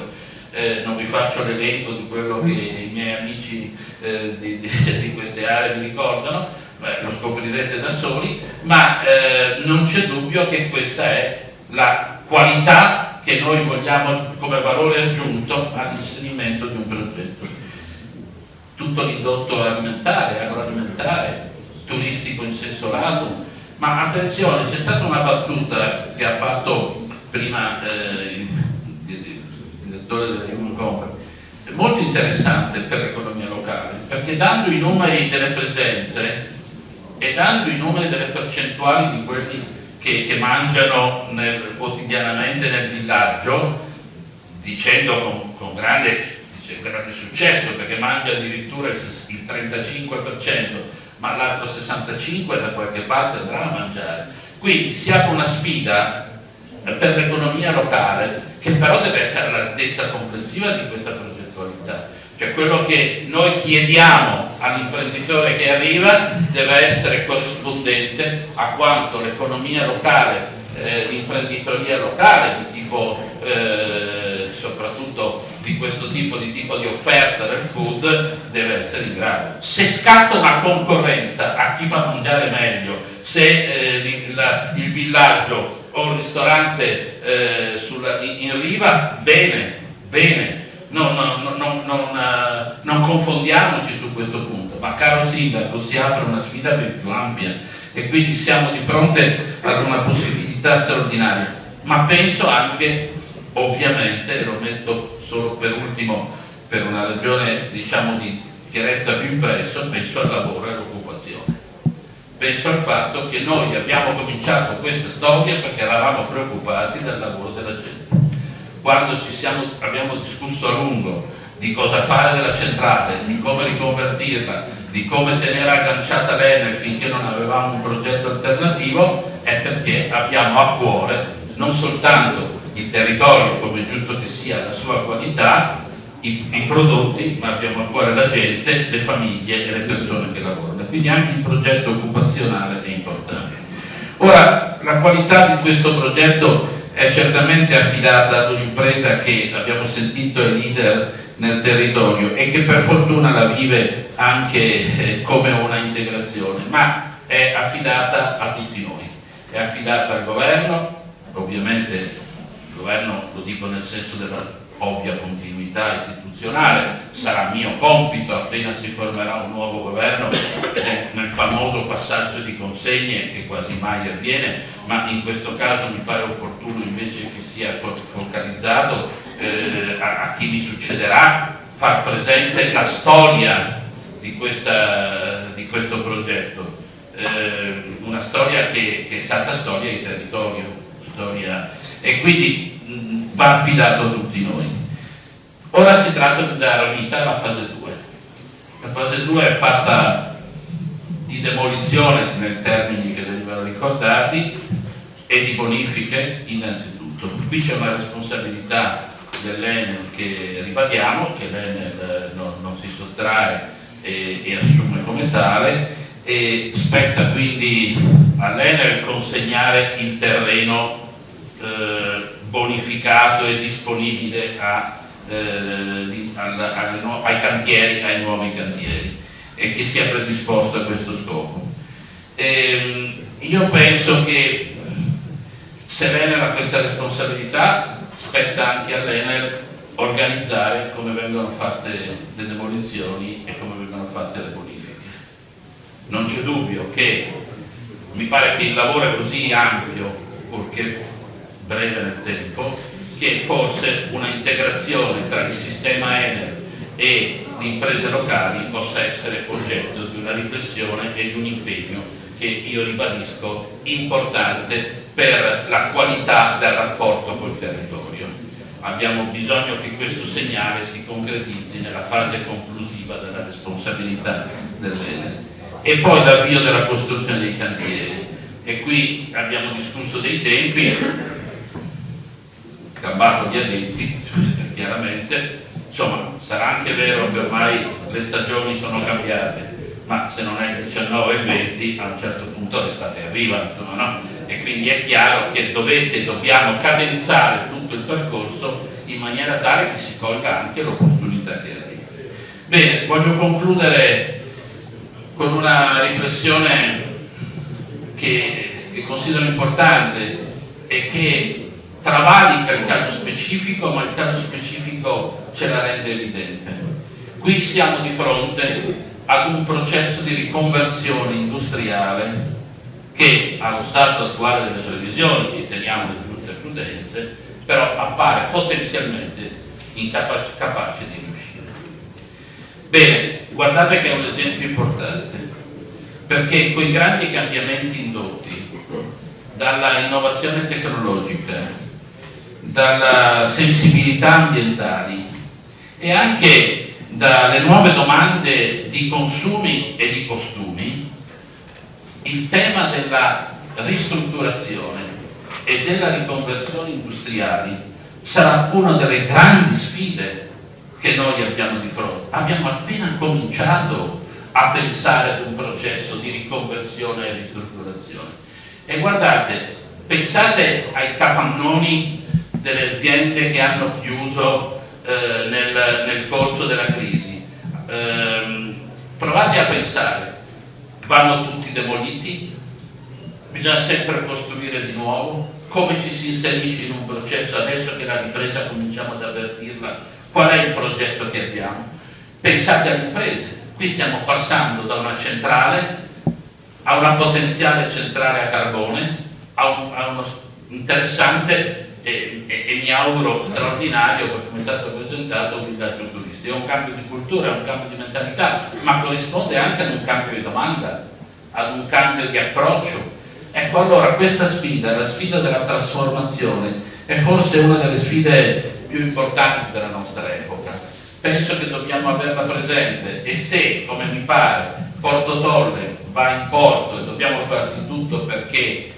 Non vi faccio l'elenco di quello che i miei amici di queste aree vi ricordano, lo scoprirete da soli, ma non c'è dubbio che questa è la qualità che noi vogliamo come valore aggiunto all'inserimento di un progetto. Tutto l'indotto alimentare, agroalimentare, turistico in senso lato, ma attenzione, c'è stata una battuta che ha fatto prima il direttore della Human Company, molto interessante per l'economia locale, perché dando i numeri delle presenze e dando i numeri delle percentuali di quelli che mangiano quotidianamente nel villaggio, dicendo con grande successo, perché mangia addirittura il 35%, ma l'altro 65% da qualche parte andrà a mangiare. Quindi si apre una sfida per l'economia locale, che però deve essere all'altezza complessiva di questa progettualità. Cioè quello che noi chiediamo all'imprenditore che arriva deve essere corrispondente a quanto l'economia locale, l'imprenditoria locale di tipo soprattutto di questo tipo di offerta del food deve essere in grado. Se scatta una concorrenza a chi fa mangiare meglio, se il villaggio o il ristorante in riva, bene, non confondiamoci su questo punto, ma caro sindaco, si apre una sfida ben più ampia e quindi siamo di fronte ad una possibilità straordinaria, ma penso anche, ovviamente, e lo metto solo per ultimo per una ragione che resta più impresso, penso al lavoro e all'occupazione. Penso al fatto che noi abbiamo cominciato questa storia perché eravamo preoccupati del lavoro della gente. Quando abbiamo discusso a lungo di cosa fare della centrale, di come riconvertirla, di come tenere agganciata l'Enel finché non avevamo un progetto alternativo, è perché abbiamo a cuore non soltanto il territorio, come è giusto che sia, la sua qualità, i prodotti, ma abbiamo a cuore la gente, le famiglie e le persone che lavorano. Quindi anche il progetto occupazionale è importante. Ora, la qualità di questo progetto è certamente affidata ad un'impresa che, abbiamo sentito, è leader nel territorio e che per fortuna la vive anche come una integrazione, ma è affidata a tutti noi, è affidata al governo, ovviamente il governo, lo dico nel senso della ovvia continuità istituzionale, sarà mio compito appena si formerà un nuovo governo nel famoso passaggio di consegne che quasi mai avviene, ma in questo caso mi pare opportuno invece che sia focalizzato a chi mi succederà, far presente la storia di questo progetto, una storia che è stata storia di territorio, e quindi va affidato a tutti noi. Ora si tratta di dare vita alla fase 2. La fase 2 è fatta di demolizione nei termini che venivano ricordati e di bonifiche innanzitutto. Qui c'è una responsabilità dell'Enel che ribadiamo, che l'Enel non si sottrae e assume come tale, e spetta quindi all'Enel consegnare il terreno bonificato e disponibile ai cantieri, ai nuovi cantieri, e che sia predisposto a questo scopo. Io penso che se l'Enel ha questa responsabilità, spetta anche all'Enel organizzare come vengono fatte le demolizioni e come vengono fatte le bonifiche. Non c'è dubbio che mi pare che il lavoro è così ampio, purché breve nel tempo, che forse una integrazione tra il sistema Enel e le imprese locali possa essere oggetto di una riflessione e di un impegno che io ribadisco importante per la qualità del rapporto col territorio. Abbiamo bisogno che questo segnale si concretizzi nella fase conclusiva della responsabilità dell'Enel. E poi l'avvio della costruzione dei cantieri, e qui abbiamo discusso dei tempi, gabbato gli addetti chiaramente, insomma sarà anche vero che ormai le stagioni sono cambiate, ma se non è il 19 e il 20 a un certo punto l'estate arriva, insomma, no? E quindi è chiaro che dobbiamo cadenzare tutto il percorso in maniera tale che si colga anche l'opportunità che arriva. Bene, voglio concludere con una riflessione che considero importante e che travalica il caso specifico, ma il caso specifico ce la rende evidente. Qui siamo di fronte ad un processo di riconversione industriale che allo stato attuale delle previsioni, ci teniamo le giuste prudenze, però appare potenzialmente capace di riuscire. Bene, guardate che è un esempio importante, perché quei grandi cambiamenti indotti dalla innovazione tecnologica, dalla sensibilità ambientali e anche dalle nuove domande di consumi e di costumi, il tema della ristrutturazione e della riconversione industriali sarà una delle grandi sfide che noi abbiamo di fronte. Abbiamo appena cominciato a a pensare ad un processo di riconversione e ristrutturazione. E guardate, pensate ai capannoni delle aziende che hanno chiuso nel corso della crisi. Provate a pensare, vanno tutti demoliti? Bisogna sempre costruire di nuovo? Come ci si inserisce in un processo adesso che la ripresa cominciamo ad avvertirla? Qual è il progetto che abbiamo? Pensate alle imprese. Qui stiamo passando da una centrale a una potenziale centrale a carbone, a uno interessante e mi auguro straordinario, perché come è stato presentato, un villaggio turistico. È un cambio di cultura, è un cambio di mentalità, ma corrisponde anche ad un cambio di domanda, ad un cambio di approccio. Ecco, allora questa sfida, la sfida della trasformazione, è forse una delle sfide più importanti della nostra epoca. Penso che dobbiamo averla presente, e se, come mi pare, Porto Tolle va in porto e dobbiamo fare di tutto perché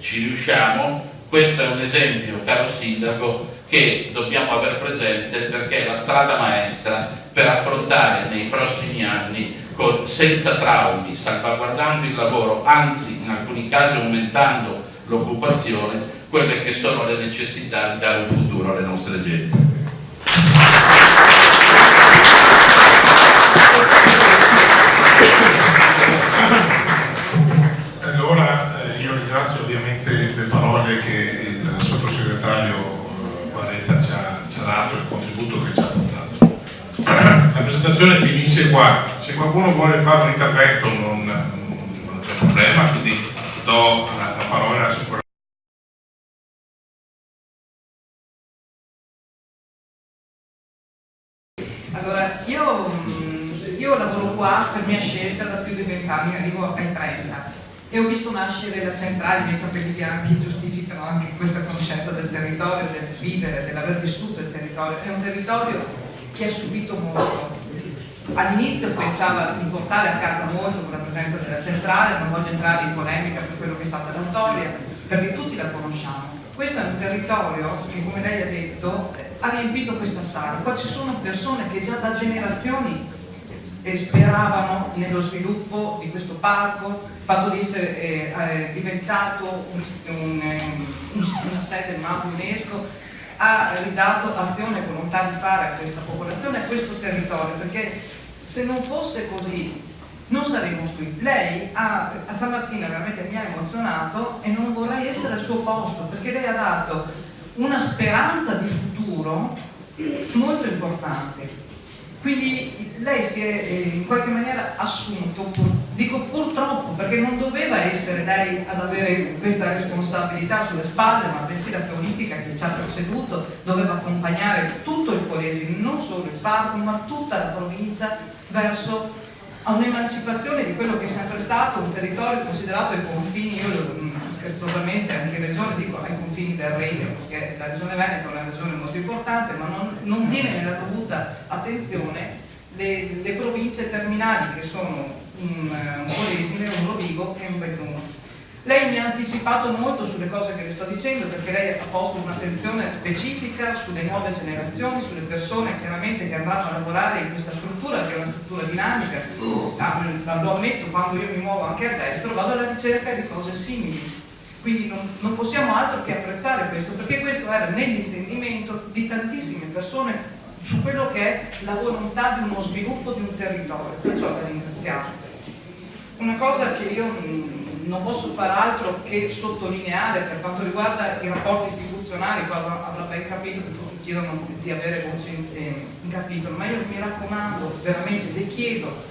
ci riusciamo, questo è un esempio, caro Sindaco, che dobbiamo aver presente, perché è la strada maestra per affrontare nei prossimi anni senza traumi, salvaguardando il lavoro, anzi in alcuni casi aumentando l'occupazione, quelle che sono le necessità di dare un futuro alle nostre genti. Allora io ringrazio ovviamente le parole che il sottosegretario Baretta ci ha dato, il contributo che ci ha dato. La presentazione finisce qua. Se qualcuno vuole fare un intervento non c'è problema, quindi do la parola sicuramente. Allora, io lavoro qua per mia scelta da più di 20 anni, arrivo ai 30 e ho visto nascere la centrale. I miei capelli bianchi giustificano anche questa conoscenza del territorio, del vivere, dell'aver vissuto il territorio. È un territorio che ha subito molto. All'inizio pensava di portare a casa molto con la presenza della centrale, non voglio entrare in polemica per quello che è stata la storia, perché tutti la conosciamo. Questo è un territorio che, come lei ha detto, ha riempito questa sala. Qua ci sono persone che già da generazioni speravano nello sviluppo di questo parco, il fatto di essere diventato una sede MAP UNESCO ha ridato azione e volontà di fare a questa popolazione, a questo territorio, perché se non fosse così non saremmo qui. Lei a stamattina veramente mi ha emozionato e non vorrei essere al suo posto, perché lei ha dato una speranza di futuro molto importante. Quindi lei si è in qualche maniera assunto, dico purtroppo, perché non doveva essere lei ad avere questa responsabilità sulle spalle, ma bensì la politica che ci ha preceduto doveva accompagnare tutto il Polesine, non solo il parco, ma tutta la provincia verso a un'emancipazione di quello che è sempre stato un territorio considerato ai confini, io scherzosamente anche in regione dico ai confini del Regno, perché la regione Veneto è una regione molto importante, ma non tiene nella dovuta attenzione le province terminali che sono un Polesine, un Rovigo e un Belluno. Lei mi ha anticipato molto sulle cose che le sto dicendo, perché lei ha posto un'attenzione specifica sulle nuove generazioni, sulle persone chiaramente che andranno a lavorare in questa struttura, che è una struttura dinamica. Lo ammetto, quando io mi muovo anche a destra vado alla ricerca di cose simili. Quindi non possiamo altro che apprezzare questo, perché questo era nell'intendimento di tantissime persone su quello che è la volontà di uno sviluppo di un territorio. Perciò la ringraziamo. Una cosa che io non posso fare altro che sottolineare per quanto riguarda i rapporti istituzionali, qua avrà ben capito che tutti chiedono di avere voce in capitolo, ma io mi raccomando, veramente le chiedo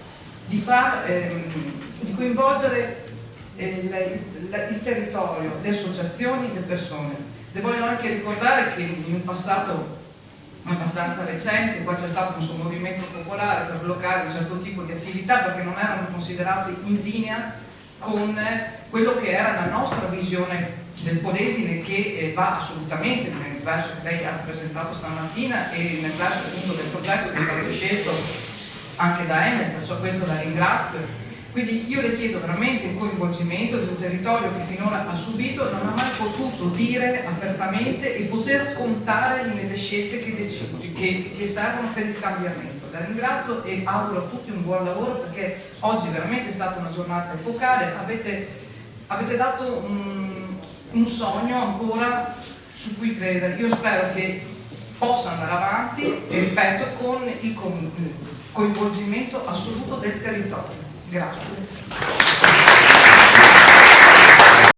di coinvolgere il territorio, le associazioni, le persone. Le voglio anche ricordare che in un passato abbastanza recente qua c'è stato un suo movimento popolare per bloccare un certo tipo di attività perché non erano considerati in linea con quello che era la nostra visione del Polesine, che va assolutamente nel verso che lei ha presentato stamattina e nel verso appunto del progetto che è stato scelto anche da Enel, perciò questo la ringrazio. Quindi io le chiedo veramente il coinvolgimento di un territorio che finora ha subito, non ha mai potuto dire apertamente e poter contare nelle scelte che servono per il cambiamento. la ringrazio e auguro a tutti un buon lavoro, perché oggi veramente è stata una giornata epocale, avete dato un sogno ancora su cui credere. Io spero che possa andare avanti e, ripeto, con il coinvolgimento assoluto del territorio. Grazie.